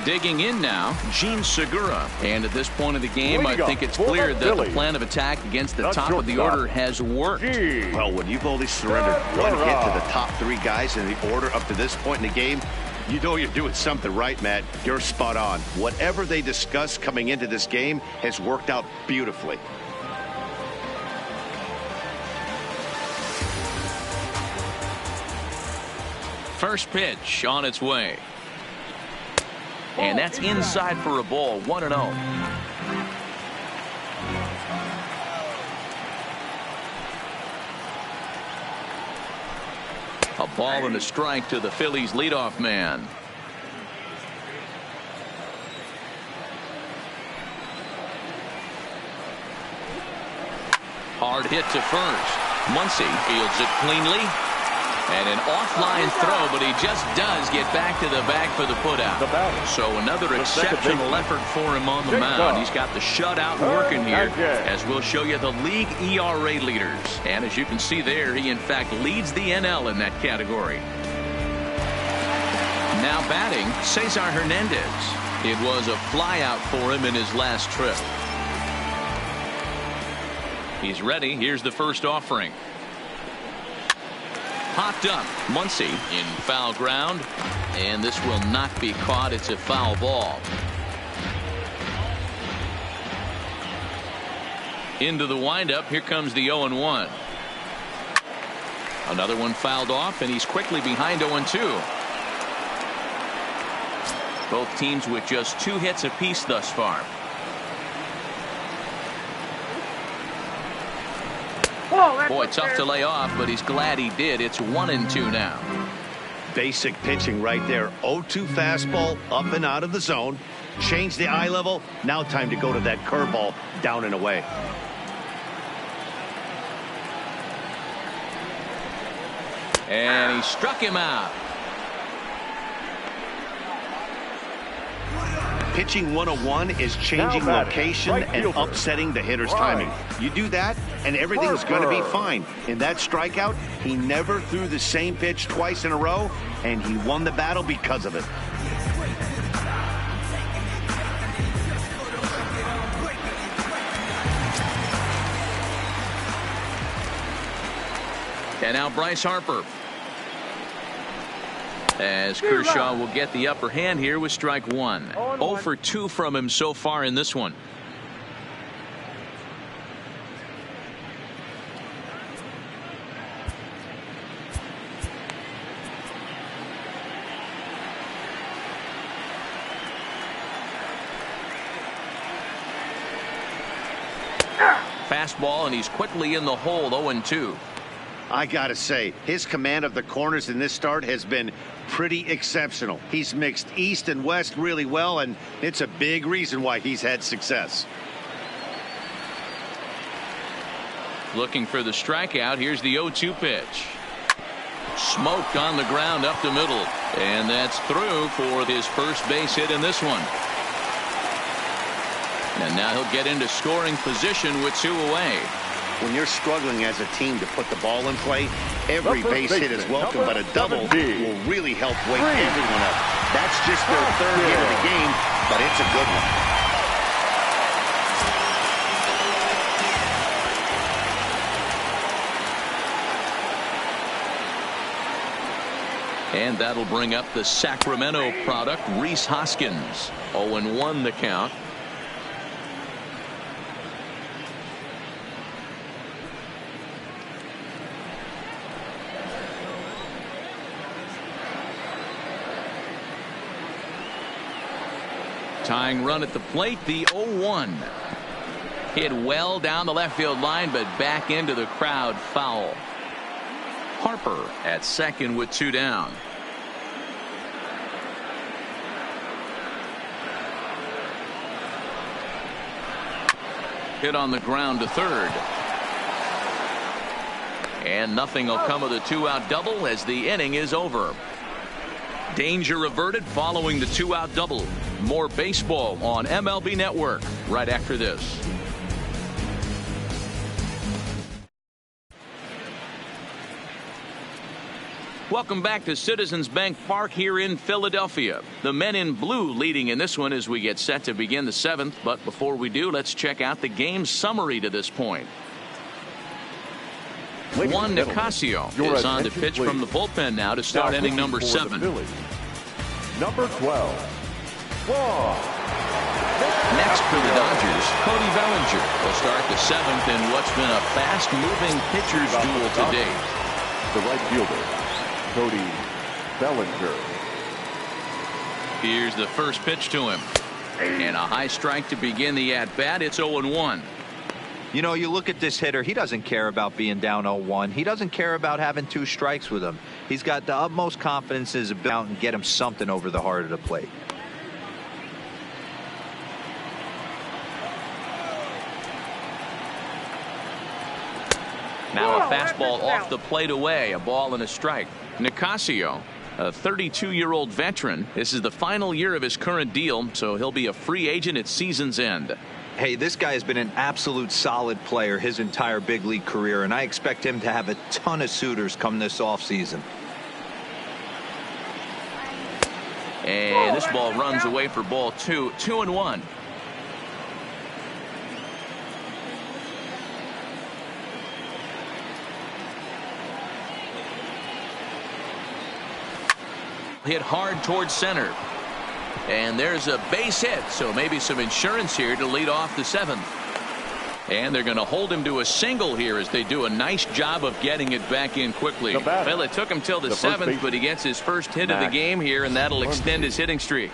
Digging in now, Gene Segura. And at this point of the game, I think it's clear that the plan of attack against the top of the order has worked. Well, when you've only surrendered 1 hit to the top 3 guys in the order up to this point in the game, you know you're doing something right, Matt. You're spot on. Whatever they discussed coming into this game has worked out beautifully. First pitch on its way. And that's inside for a ball. 1-0. A ball and a strike to the Phillies leadoff man. Hard hit to first. Muncy fields it cleanly. And an offline throw, but he just does get back to the bag for the putout. So another exceptional effort for him on the mound. He's got the shutout working here, as we'll show you the league ERA leaders. And as you can see there, he in fact leads the NL in that category. batting, Cesar Hernandez. It was a flyout for him in his last trip. He's ready. Here's the first offering. Popped up. Muncy in foul ground. And this will not be caught. It's a foul ball. Into the windup. Here comes the 0-1. Another one fouled off, and he's quickly behind 0-2. Both teams with just 2 hits apiece thus far. Boy, tough to lay off, but he's glad he did. It's 1-2 now. Basic pitching right there. 0-2 fastball up and out of the zone. Change the eye level. Now time to go to that curveball down and away. And he struck him out. Pitching 101 is changing location and upsetting the hitter's timing. You do that, and everything's going to be fine. In that strikeout, he never threw the same pitch twice in a row, and he won the battle because of it. And now Bryce Harper. As Kershaw will get the upper hand here with strike 1. 0 for 2 from him so far in this one. Fastball, and he's quickly in the hole. 0-2. I gotta say, his command of the corners in this start has been pretty exceptional. He's mixed east and west really well, and it's a big reason why he's had success. Looking for the strikeout. Here's the 0-2 pitch. Smoked on the ground up the middle, and that's through for his first base hit in this one. And now he'll get into scoring position with 2 away. When you're struggling as a team to put the ball in play, every base hit is welcome, but a double will really help wake everyone up. That's just their 3rd hit of the game, but it's a good one. And that'll bring up the Sacramento product, Rhys Hoskins. 0-1 the count. Tying run at the plate, the 0-1. Hit well down the left field line, but back into the crowd, foul. Harper at second with 2 down. Hit on the ground to third. And nothing will come of the 2-out double as the inning is over. Danger averted following the 2-out double. More baseball on MLB Network right after this. Welcome back to Citizens Bank Park here in Philadelphia. The men in blue leading in this one as we get set to begin the 7th. But before we do, let's check out the game summary to this point. Juan Nicasio is on to pitch from the bullpen now to start inning number 7. Number 12. Next for the Dodgers, Cody Bellinger will start the 7th in what's been a fast-moving pitcher's duel to date. The right fielder, Cody Bellinger. Here's the first pitch to him. And a high strike to begin the at-bat. It's 0-1. You know, you look at this hitter, he doesn't care about being down 0-1. He doesn't care about having 2 strikes with him. He's got the utmost confidence in his ability to get him something over the heart of the plate. Now a fastball off the plate away, a ball and a strike. Nicasio, a 32-year-old veteran. This is the final year of his current deal, so he'll be a free agent at season's end. Hey, this guy has been an absolute solid player his entire big league career, and I expect him to have a ton of suitors come this offseason. And this ball runs away for ball 2, 2-1. Hit hard towards center. And there's a base hit, so maybe some insurance here to lead off the 7th. And they're going to hold him to a single here as they do a nice job of getting it back in quickly. Well, it took him till the 7th, but he gets his first hit of the game here, and that'll extend his hitting streak.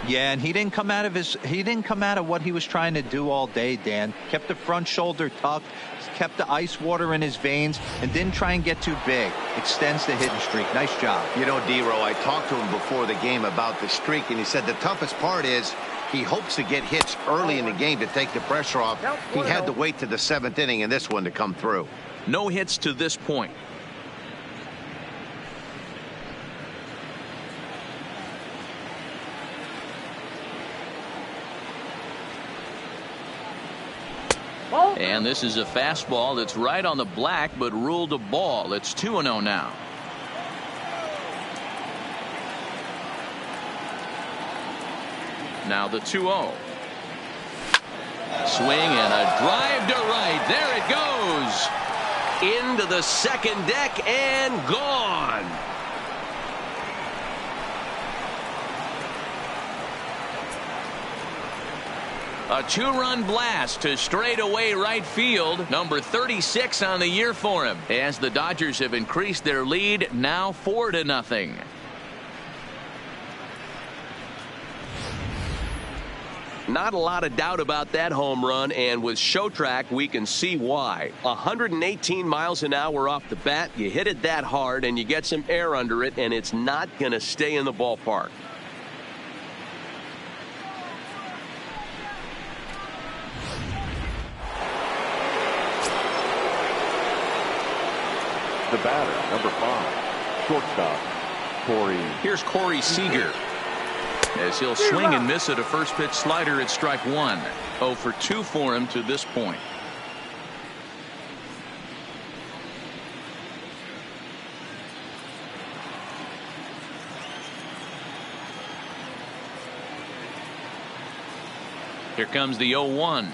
Yeah, and he didn't come out of what he was trying to do all day, Dan. Kept the front shoulder tucked, kept the ice water in his veins, and didn't try and get too big. Extends the hitting streak. Nice job. You know, D-Row, I talked to him before the game about the streak, and he said the toughest part is he hopes to get hits early in the game to take the pressure off. He had to wait to the 7th inning in this one to come through. No hits to this point. And this is a fastball that's right on the black, but ruled a ball. It's 2-0 now. Now the 2-0. Swing and a drive to right. There it goes. Into the second deck and gone. A 2-run blast to straightaway right field. Number 36 on the year for him, as the Dodgers have increased their lead now 4-0. Not a lot of doubt about that home run, and with Show Track we can see why. 118 miles an hour off the bat. You hit it that hard and you get some air under it, and it's not going to stay in the ballpark. The batter, number 5, shortstop, Corey. Here's Corey Seager, as he'll swing and miss at a first pitch slider at strike 1. 0 for 2 for him to this point. Here comes the 0-1.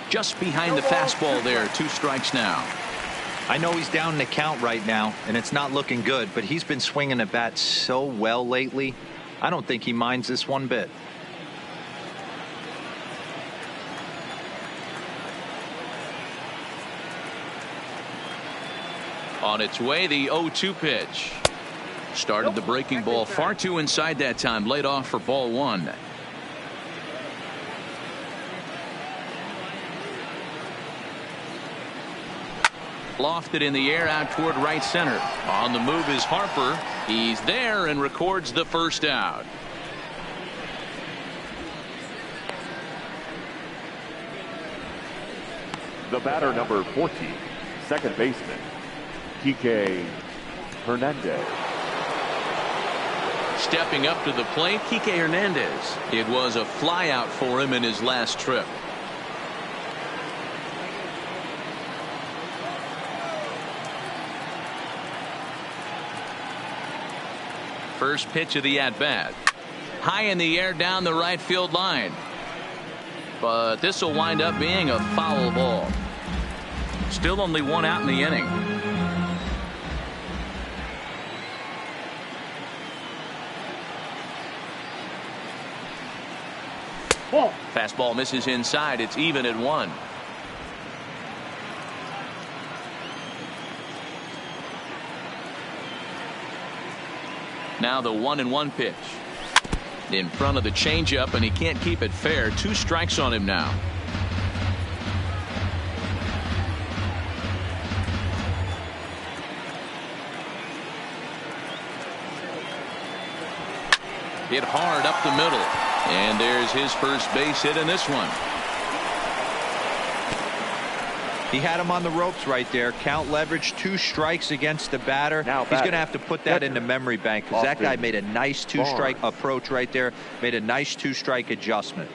Just behind the fastball there. 2 strikes now. I know he's down in the count right now, and it's not looking good, but he's been swinging the bat so well lately. I don't think he minds this one bit. On its way, the 0-2 pitch. Started the breaking ball far too inside that time. Laid off for ball 1. Lofted in the air out toward right center. On the move is Harper. He's there and records the first out. The batter, number 14, second baseman, PHI Hernandez. Stepping up to the plate, Kike Hernandez. It was a flyout for him in his last trip. First pitch of the at-bat. High in the air down the right field line. But this will wind up being a foul ball. Still only 1 out in the inning. Fastball misses inside. It's even at 1. Now the 1-1 pitch. In front of the changeup, and he can't keep it fair. 2 strikes on him now. Hit hard up the middle. And there's his first base hit in this one. He had him on the ropes right there. Count leverage, 2 strikes against the batter. He's going to have to put that in the memory bank, because that guy made a nice 2-strike approach right there. Made a nice 2-strike adjustment.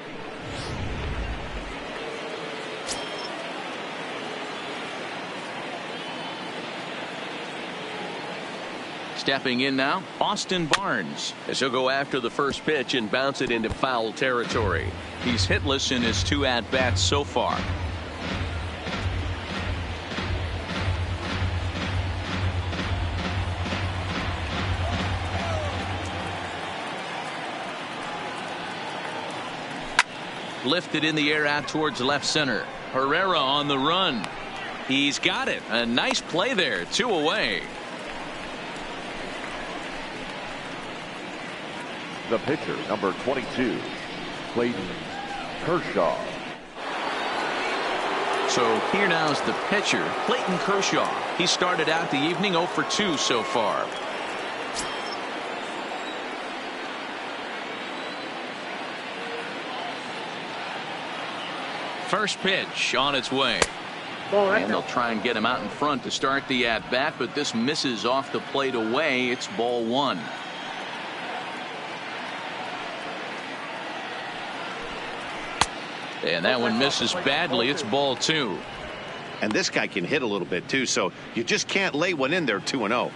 Stepping in now, Austin Barnes, as he'll go after the first pitch and bounce it into foul territory. He's hitless in his 2 at-bats so far. Lifted in the air out towards left center. Herrera on the run. He's got it. A nice play there. 2 away. The pitcher, number 22, Clayton Kershaw. So here now's the pitcher, Clayton Kershaw. He started out the evening 0 for 2 so far. First pitch on its way. And they'll try and get him out in front to start the at-bat, but this misses off the plate away. It's ball 1. And that one misses badly. It's ball 2. And this guy can hit a little bit too, so you just can't lay one in there 2-0.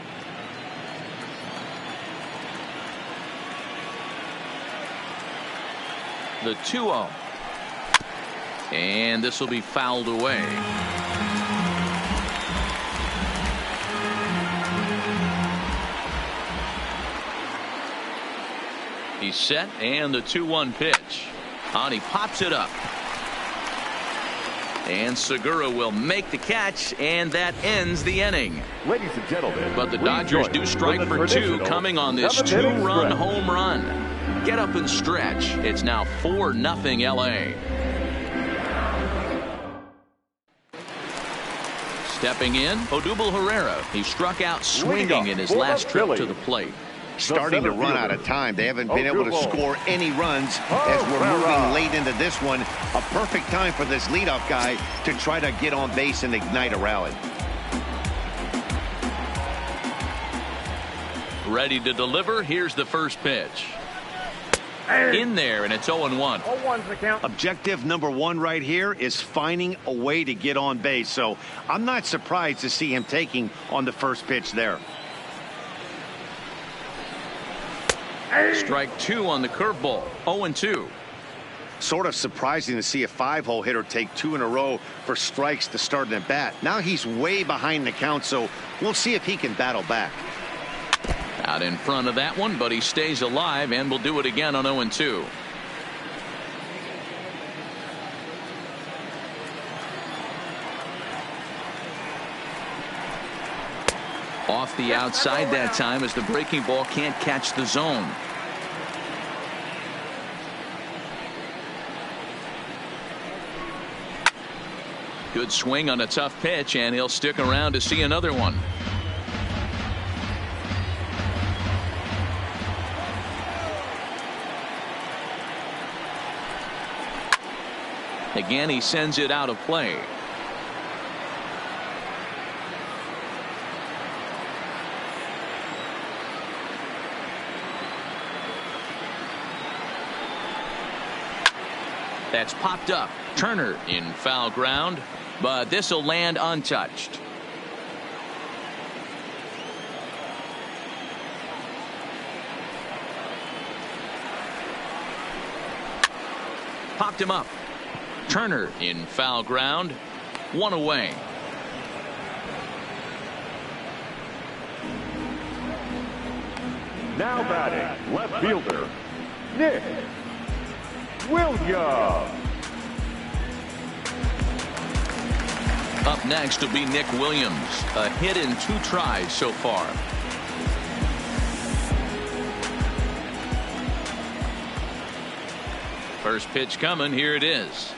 The 2-0. And this will be fouled away. He's set, and the 2-1 pitch. On, he pops it up. And Segura will make the catch, and that ends the inning. Ladies and gentlemen, but the Dodgers do strike for 2 coming on this 2-run home run. Get up and stretch. It's now 4-0 LA. Stepping in, Odubel Herrera. He struck out swinging in his last trip to the plate. Starting to run out of time. They haven't been able to score any runs as we're moving late into this one. A perfect time for this leadoff guy to try to get on base and ignite a rally. Ready to deliver. Here's the first pitch. In there, and it's 0-1. 0-1's the count. Objective number 1 right here is finding a way to get on base. So I'm not surprised to see him taking on the first pitch there. Strike 2 on the curveball. 0-2. Sort of surprising to see a 5-hole hitter take 2 in a row for strikes to start an at bat. Now he's way behind the count, so we'll see if he can battle back. Out in front of that one, but he stays alive and will do it again on 0-2. Off the outside that time as the breaking ball can't catch the zone. Good swing on a tough pitch, and he'll stick around to see another one. Again, he sends it out of play. That's popped up. Turner in foul ground, but this will land untouched. Popped him up. Turner in foul ground. 1 away. Now batting, left fielder, Nick Williams. Up next will be Nick Williams. A hit in 2 tries so far. First pitch coming. Here it is.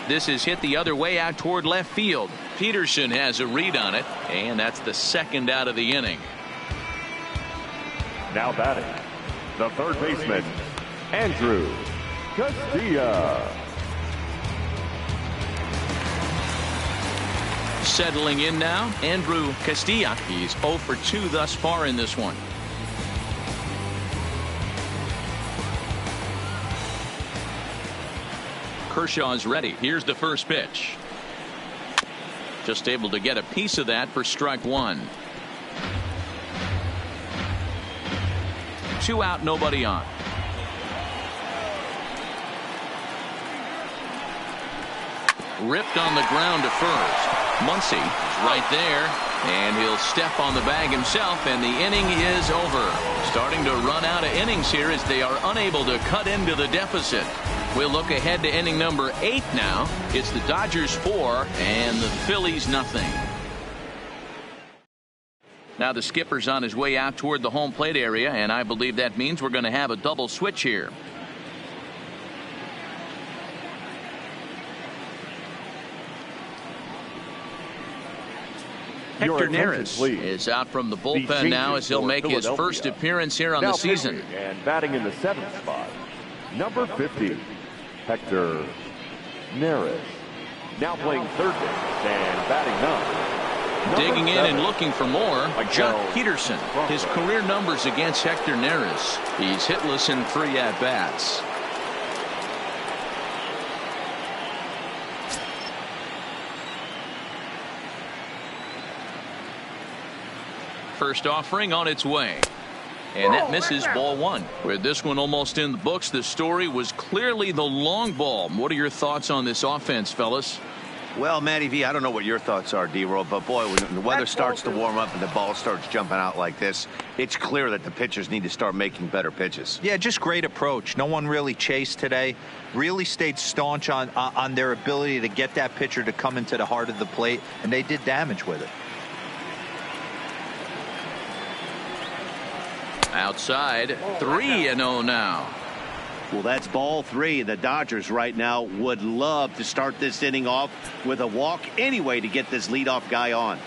This is hit the other way out toward left field. Peterson has a read on it, and that's the second out of the inning. Now batting, the third baseman, Andrew Castilla. Settling in now, Andrew Castilla. He's 0 for 2 thus far in this one. Kershaw's ready. Here's the first pitch. Just able to get a piece of that for strike 1. 2 out, nobody on. Ripped on the ground to first. Muncy is right there, and he'll step on the bag himself, and the inning is over. Starting to run out of innings here as they are unable to cut into the deficit. We'll look ahead to inning number 8 now. It's the Dodgers 4 and the Phillies nothing. Now the skipper's on his way out toward the home plate area, and I believe that means we're going to have a double switch here. Hector Neris is out from the bullpen now as he'll make his first appearance here on the season. And batting in the 7th spot, number 50, Hector Neris. Now playing third base and batting 9. Digging in and looking for more, Jock Peterson. His career numbers against Hector Neris. He's hitless in 3 at-bats. First offering on its way. And that misses, ball 1. With this one almost in the books, the story was clearly the long ball. What are your thoughts on this offense, fellas? Well, Matty V, I don't know what your thoughts are, D-Roll, but boy, when the weather starts to warm up and the ball starts jumping out like this, it's clear that the pitchers need to start making better pitches. Yeah, just great approach. No one really chased today. Really stayed staunch on their ability to get that pitcher to come into the heart of the plate, and they did damage with it. Outside, 3-0 now. Well, that's ball 3. The Dodgers right now would love to start this inning off with a walk anyway to get this leadoff guy on.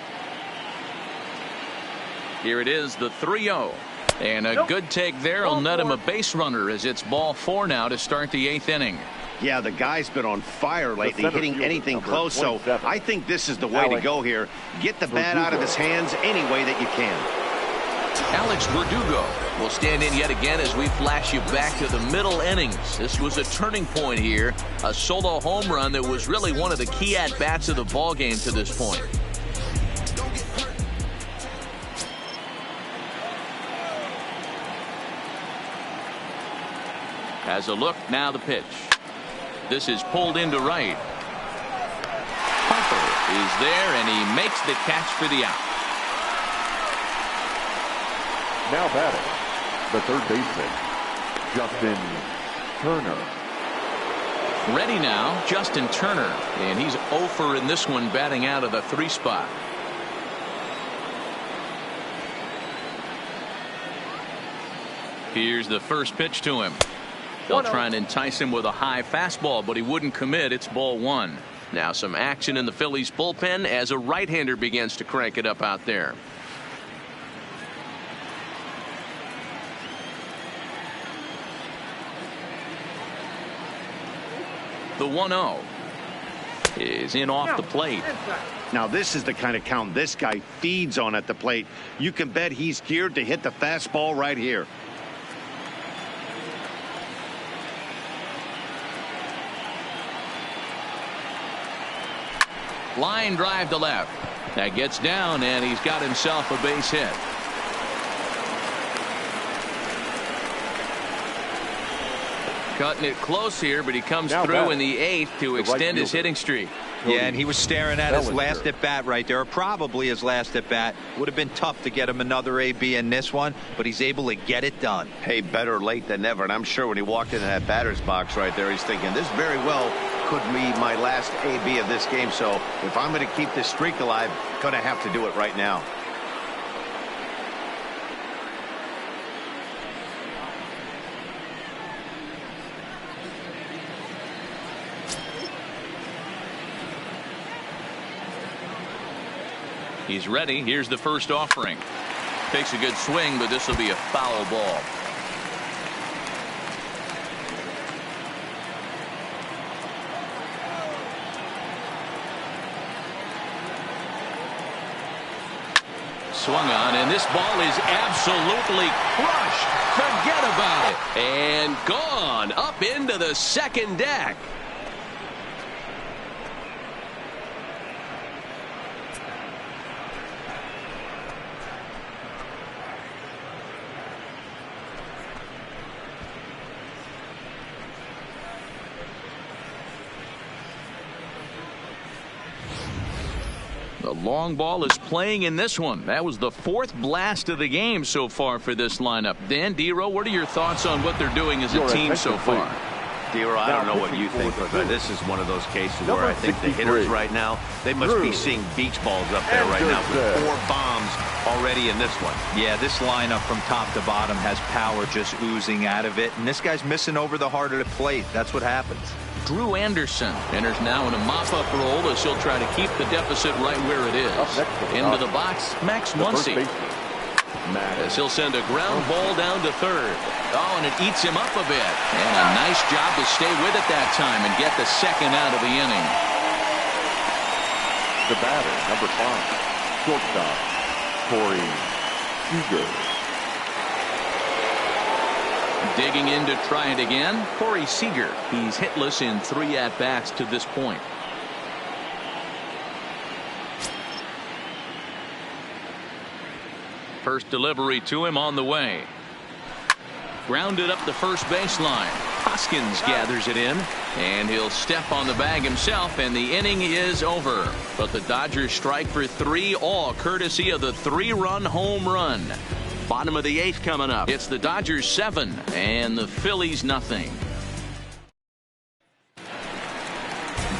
Here it is, the 3-0. And a good take there will net him a base runner as it's ball 4 now to start the 8th inning. Yeah, the guy's been on fire lately, hitting anything close, so I think this is the way to go here. Get the bat out of his hands any way that you can. Alex Verdugo will stand in yet again as we flash you back to the middle innings. This was a turning point here, a solo home run that was really one of the key at-bats of the ball game to this point. As a look, now the pitch. This is pulled into right. Harper is there, and he makes the catch for the out. Now batting, the third baseman, Justin Turner. Ready now, Justin Turner, and he's 0 for in this one, batting out of the 3 spot. Here's the first pitch to him. They'll try and entice him with a high fastball, but he wouldn't commit. It's ball 1. Now some action in the Phillies bullpen as a right-hander begins to crank it up out there. The 1-0 is in off the plate. Now this is the kind of count this guy feeds on at the plate. You can bet he's geared to hit the fastball right here. Line drive to left. That gets down, and he's got himself a base hit. Cutting it close here, but he comes through in the 8th to extend his hitting streak. Yeah, and he was staring at his last at bat right there, or probably his last at bat. Would have been tough to get him another AB in this one, but he's able to get it done. Hey, better late than never. And I'm sure when he walked into that batter's box right there, he's thinking this very well could be my last AB of this game. So if I'm going to keep this streak alive, going to have to do it right now. He's ready. Here's the first offering. Takes a good swing, but this will be a foul ball. Swung on, and this ball is absolutely crushed. Forget about it. And gone up into the second deck. The long ball is playing in this one. That was the 4th blast of the game so far for this lineup. Dan, D-Row, what are your thoughts on what they're doing as a team so far? D-Row, I don't know what you think, but this is one of those cases where I think the hitters right now, they must be seeing beach balls up there right now with 4 bombs already in this one. Yeah, this lineup from top to bottom has power just oozing out of it, and this guy's missing over the heart of the plate. That's what happens. Drew Anderson enters now in a mop-up role as he'll try to keep the deficit right where it is. Into the box, Max Muncy. As he'll send a ground ball down to third. Oh, and it eats him up a bit. And a nice job to stay with it that time and get the second out of the inning. The batter, number 5, shortstop, Corey Seager. Digging in to try it again, Corey Seager. He's hitless in 3 at-bats to this point. First delivery to him on the way. Grounded up the first baseline. Hoskins gathers it in, and he'll step on the bag himself, and the inning is over. But the Dodgers strike for 3, all courtesy of the 3-run home run. Bottom of the 8th coming up. It's the Dodgers 7 and the Phillies nothing.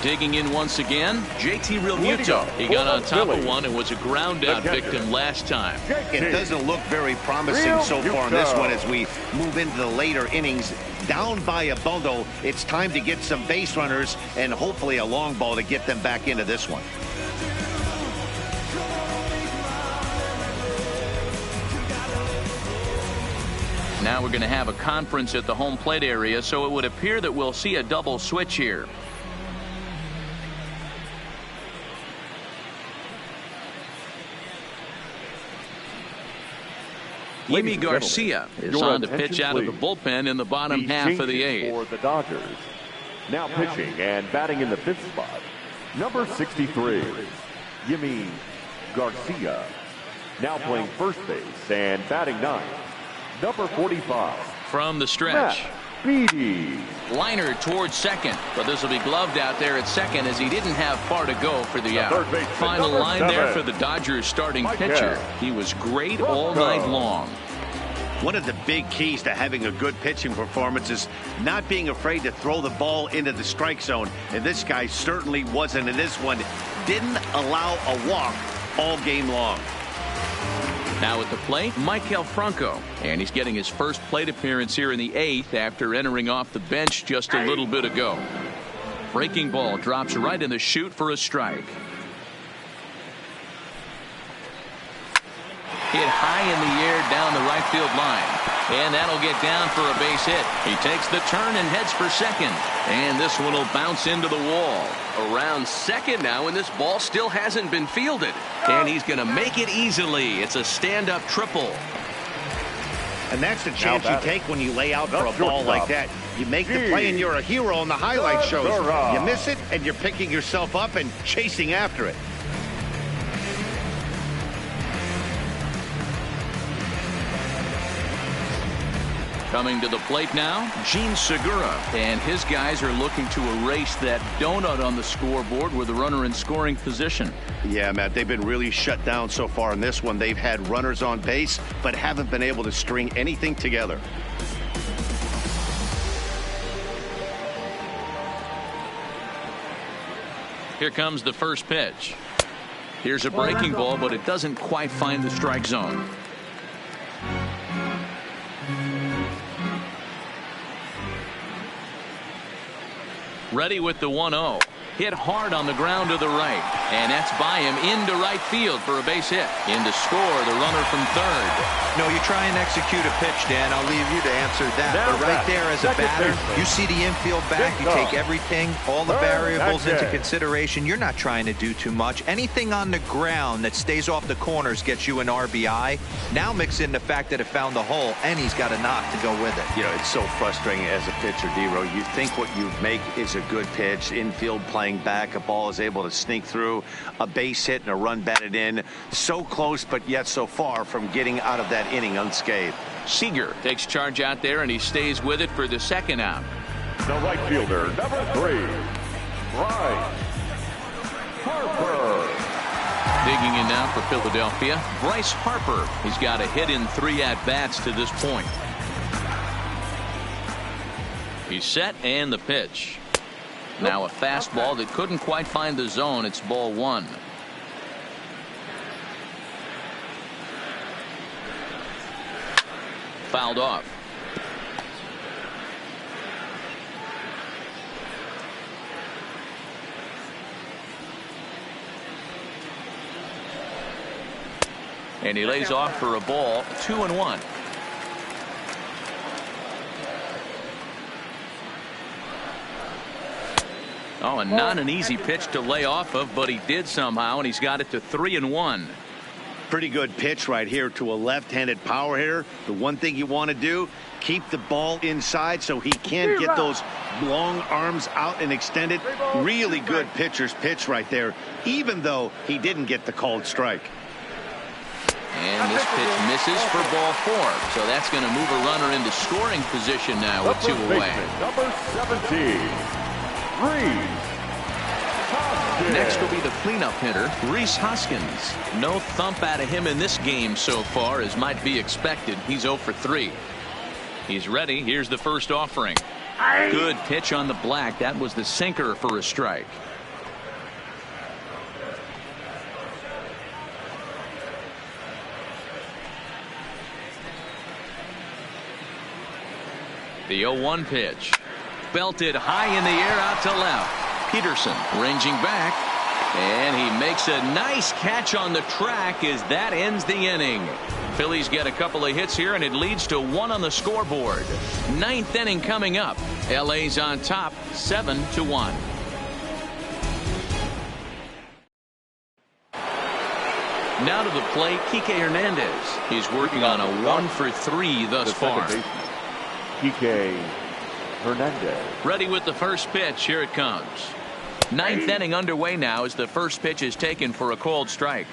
Digging in once again, JT Realmuto. He got on top of one and was a ground out victim last time. It doesn't look very promising so far in this one as we move into the later innings. Down by a bundle, it's time to get some base runners and hopefully a long ball to get them back into this one. Now we're going to have a conference at the home plate area, so it would appear that we'll see a double switch here. Yimi Garcia is on to pitch out of the bullpen in the bottom half of the 8th. For the Dodgers. Now pitching and batting in the 5th spot, number 63, Yimi Garcia. Now playing first base and batting 9th, number 45. From the stretch. Beatty. Liner towards second, but this will be gloved out there at second as he didn't have far to go for the out. Final line there for the Dodgers starting pitcher. He was great all night long. One of the big keys to having a good pitching performance is not being afraid to throw the ball into the strike zone. And this guy certainly wasn't in this one. Didn't allow a walk all game long. Now at the plate, Maikel Franco, and he's getting his first plate appearance here in the 8th after entering off the bench just a little bit ago. Breaking ball drops right in the chute for a strike. Hit high in the air down the right field line, and that'll get down for a base hit. He takes the turn and heads for second, and this one will bounce into the wall. Around second now, and this ball still hasn't been fielded, and he's going to make it easily. It's a stand-up triple. And that's the chance you take when you lay out for a ball like that. You make the play and you're a hero on the highlight shows. You miss it and you're picking yourself up and chasing after it. Coming to the plate now, Gene Segura, and his guys are looking to erase that donut on the scoreboard with a runner in scoring position. Yeah, Matt, they've been really shut down so far in this one. They've had runners on base, but haven't been able to string anything together. Here comes the first pitch. Here's a breaking ball, but it doesn't quite find the strike zone. Ready with the 1-0. Hit hard on the ground to the right, and that's by him into right field for a base hit. In to score the runner from third. No, you try and execute a pitch, Dan. I'll leave you to answer that. But right there as a batter, you see the infield back, you take everything, all the variables into consideration. You're not trying to do too much. Anything on the ground that stays off the corners gets you an RBI. Now mix in the fact that it found the hole, and he's got a knock to go with it. You know, it's so frustrating as a pitcher, D-Row. You think what you make is a good pitch, infield playing back, a ball is able to sneak through, a base hit and a run batted in. So close, but yet so far from getting out of that inning unscathed. Seager takes charge out there, and he stays with it for the second out. The right fielder, number 3, Bryce Harper. Digging in now for Philadelphia, Bryce Harper. He's got a hit in 3 at-bats to this point. He's set, and the pitch. Now a fastball that couldn't quite find the zone. It's ball 1. Fouled off. And he lays off for a ball. 2-1. Oh, and not an easy pitch to lay off of, but he did somehow, and he's got it to 3-1. Pretty good pitch right here to a left-handed power hitter. The one thing you want to do, keep the ball inside so he can get those long arms out and extended. Really good pitcher's pitch right there, even though he didn't get the called strike. And this pitch misses for ball 4. So that's going to move a runner into scoring position now with 2 away. Number 17, Reese. Next will be the cleanup hitter, Rhys Hoskins. No thump out of him in this game so far, as might be expected. He's 0 for 3. He's ready. Here's the first offering. Good pitch on the black. That was the sinker for a strike. The 0-1 pitch. Belted high in the air out to left. Peterson ranging back, and he makes a nice catch on the track as that ends the inning. Phillies get a couple of hits here, and it leads to 1 on the scoreboard. 9th inning coming up. LA's on top 7-1. Now to the plate, Kike Hernandez. He's working on a 1 for 3 thus far. Kike Hernandez. Ready with the first pitch. Here it comes. 9th inning underway now as the first pitch is taken for a called strike.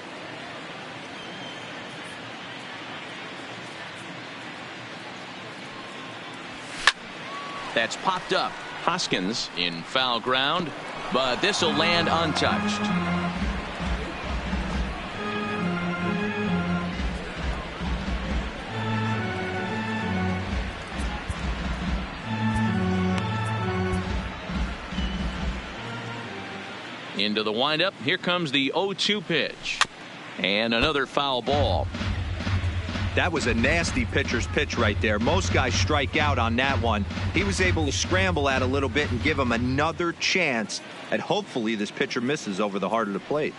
That's popped up. Hoskins in foul ground, but this will land untouched. Into the windup. Here comes the 0-2 pitch. And another foul ball. That was a nasty pitcher's pitch right there. Most guys strike out on that one. He was able to scramble at a little bit and give him another chance. And hopefully this pitcher misses over the heart of the plate.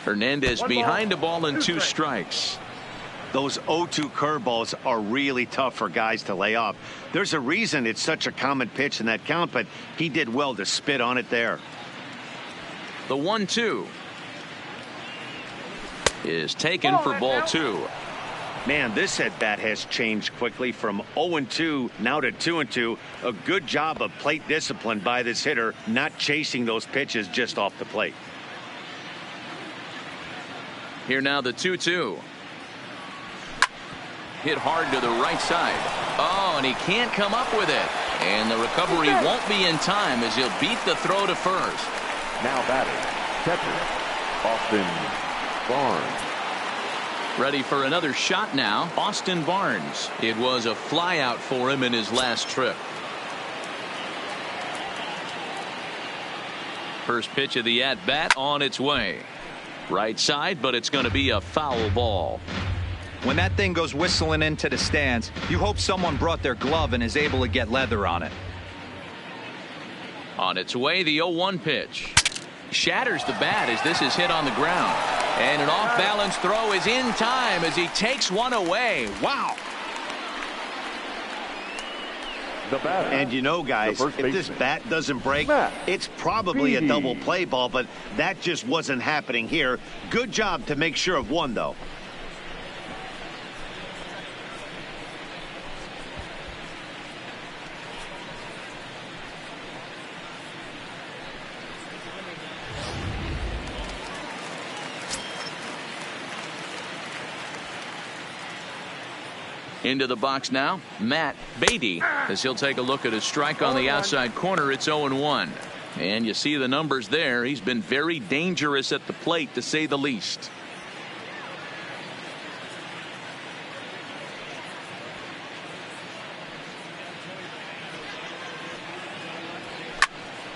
Hernandez behind the ball and 2 strikes. Those 0-2 curveballs are really tough for guys to lay off. There's a reason it's such a common pitch in that count, but he did well to spit on it there. The 1-2 is taken for ball 2. Man, this at bat has changed quickly from 0-2 now to 2-2. A good job of plate discipline by this hitter, not chasing those pitches just off the plate. Here now the 2-2. Hit hard to the right side. Oh, and he can't come up with it. And the recovery won't be in time as he'll beat the throw to first. Now batting, catcher, Austin Barnes. Ready for another shot now. Austin Barnes. It was a flyout for him in his last trip. First pitch of the at-bat on its way. Right side, but it's going to be a foul ball. When that thing goes whistling into the stands, you hope someone brought their glove and is able to get leather on it. On its way, the 0-1 pitch. Shatters the bat as this is hit on the ground. And an off-balance throw is in time as he takes one away. Wow. And you know, guys, if this bat doesn't break, it's probably a double play ball, but that just wasn't happening here. Good job to make sure of one, though. Into the box now, Matt Beatty, as he'll take a look at a strike on the outside corner. It's 0-1. And you see the numbers there. He's been very dangerous at the plate, to say the least.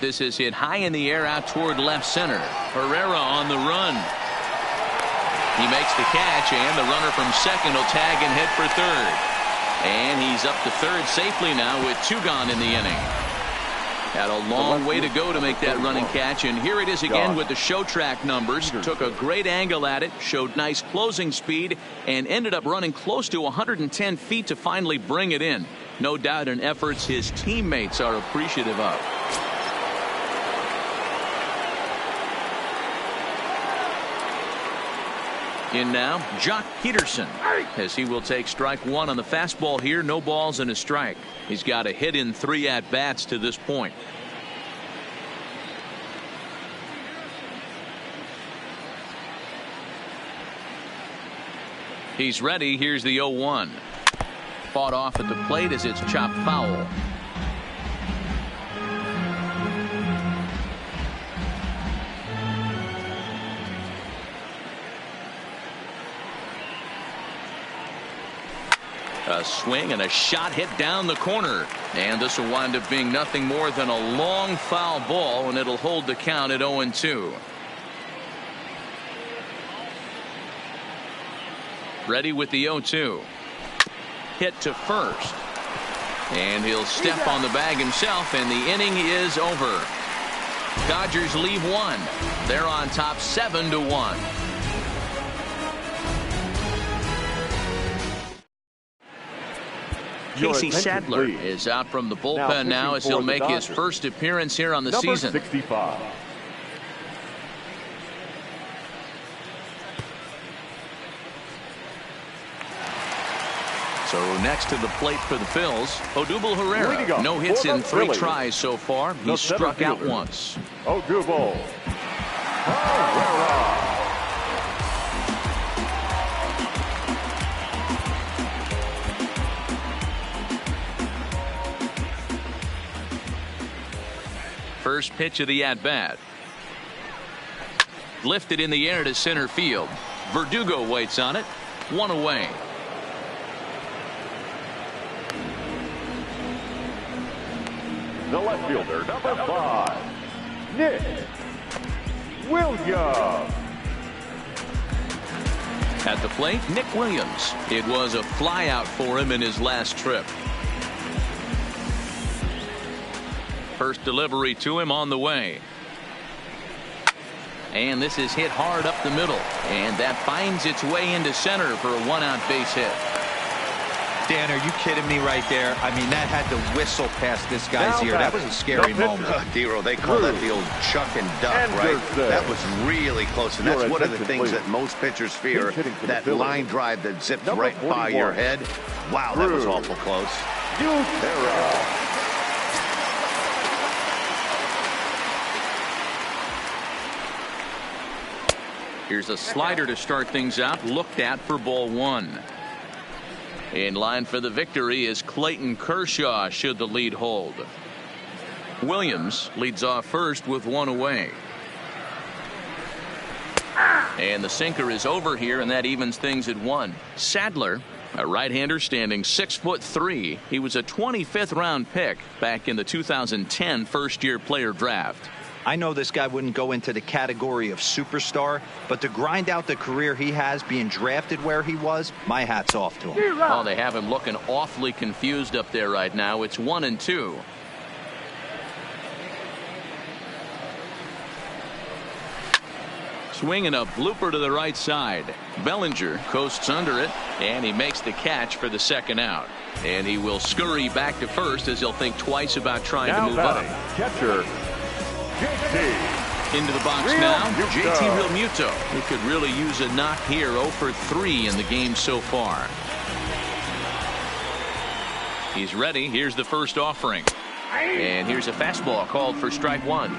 This is hit high in the air out toward left center. Herrera on the run. He makes the catch, and the runner from second will tag and head for third. And he's up to third safely now with 2 gone in the inning. Had a long way to go to make that running catch, and here it is again with the show track numbers. Took a great angle at it, showed nice closing speed, and ended up running close to 110 feet to finally bring it in. No doubt an effort his teammates are appreciative of. In now, Jock Peterson, as he will take strike 1 on the fastball here. No balls and a strike. He's got a hit in 3 at-bats to this point. He's ready. Here's the 0-1. Fought off at the plate as it's chopped foul. A swing and a shot hit down the corner, and this will wind up being nothing more than a long foul ball, and it'll hold the count at 0-2. Ready with the 0-2. Hit to first, and he'll step on the bag himself, and the inning is over. Dodgers leave 1. They're on top 7-1. Casey Sadler is out from the bullpen now as he'll make his first appearance here on the season. 65. So next to the plate for the Phils, Odubel Herrera. No hits in 3 tries so far. He's struck out once. Odubel Herrera. First pitch of the at-bat. Lifted in the air to center field. Verdugo waits on it. 1 away. The left fielder, number 5, Nick Williams. At the plate, Nick Williams. It was a flyout for him in his last trip. First delivery to him on the way. And this is hit hard up the middle. And that finds its way into center for a 1-out base hit. Dan, are you kidding me right there? I mean, that had to whistle past this guy's ear. That was a scary moment. Dero, they call that the old chuck and duck, right? That was really close, and that's one of the things that most pitchers fear, that line drive that zipped right by your head. Wow, that was awful close. Here's a slider to start things out, looked at for ball 1. In line for the victory is Clayton Kershaw should the lead hold. Williams leads off first with 1 away. And the sinker is over here, and that evens things at 1. Sadler, a right-hander standing 6'3". He was a 25th round pick back in the 2010 first-year player draft. I know this guy wouldn't go into the category of superstar, but to grind out the career he has being drafted where he was, my hat's off to him. Oh, they have him looking awfully confused up there right now. It's 1-2. Swing and a blooper to the right side. Bellinger coasts under it, and he makes the catch for the 2nd out. And he will scurry back to first as he'll think twice about trying to move up. Catcher into the box now, JT Realmuto, who could really use a knock here. 0 for 3 in the game so far. He's ready. Here's the first offering. And here's a fastball called for strike 1.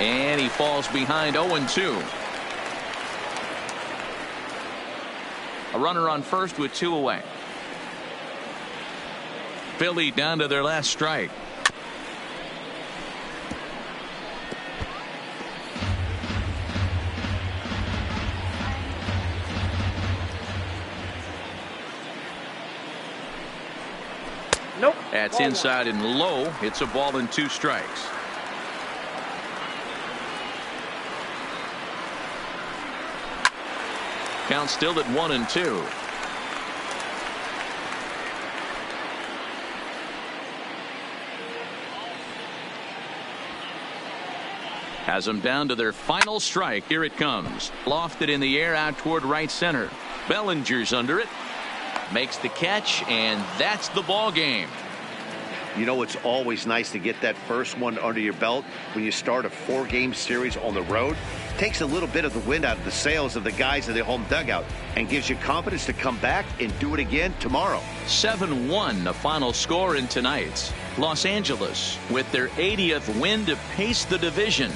And he falls behind 0-2. A runner on first with 2 away. Philly down to their last strike. Nope. That's inside and low. It's a ball and 2 strikes. Count still at 1-2. Has them down to their final strike. Here it comes. Lofted in the air out toward right center. Bellinger's under it. Makes the catch, and that's the ball game. You know, it's always nice to get that first one under your belt when you start a 4-game series on the road. Takes a little bit of the wind out of the sails of the guys in the home dugout and gives you confidence to come back and do it again tomorrow. 7-1 the final score in tonight's. Los Angeles with their 80th win to pace the division.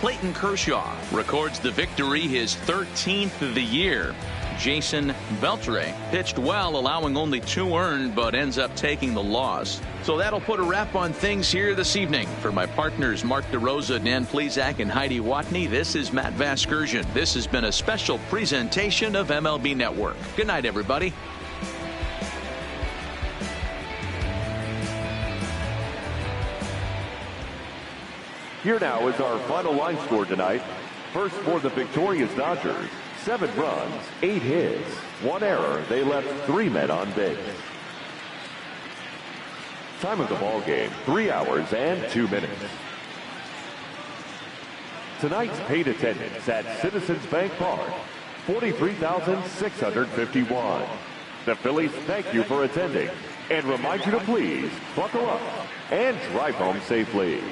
Clayton Kershaw records the victory, his 13th of the year. Jason Beltre pitched well, allowing only 2 earned, but ends up taking the loss. So that'll put a wrap on things here this evening. For my partners Mark DeRosa, Dan Plesac, and Heidi Watney, this is Matt Vasgersian. This has been a special presentation of MLB Network. Good night, everybody. Here now is our final line score tonight. First for the victorious Dodgers, 7 runs, 8 hits, 1 error. They left 3 men on base. Time of the ball game, 3 hours and 2 minutes. Tonight's paid attendance at Citizens Bank Park, 43,651. The Phillies thank you for attending and remind you to please buckle up and drive home safely.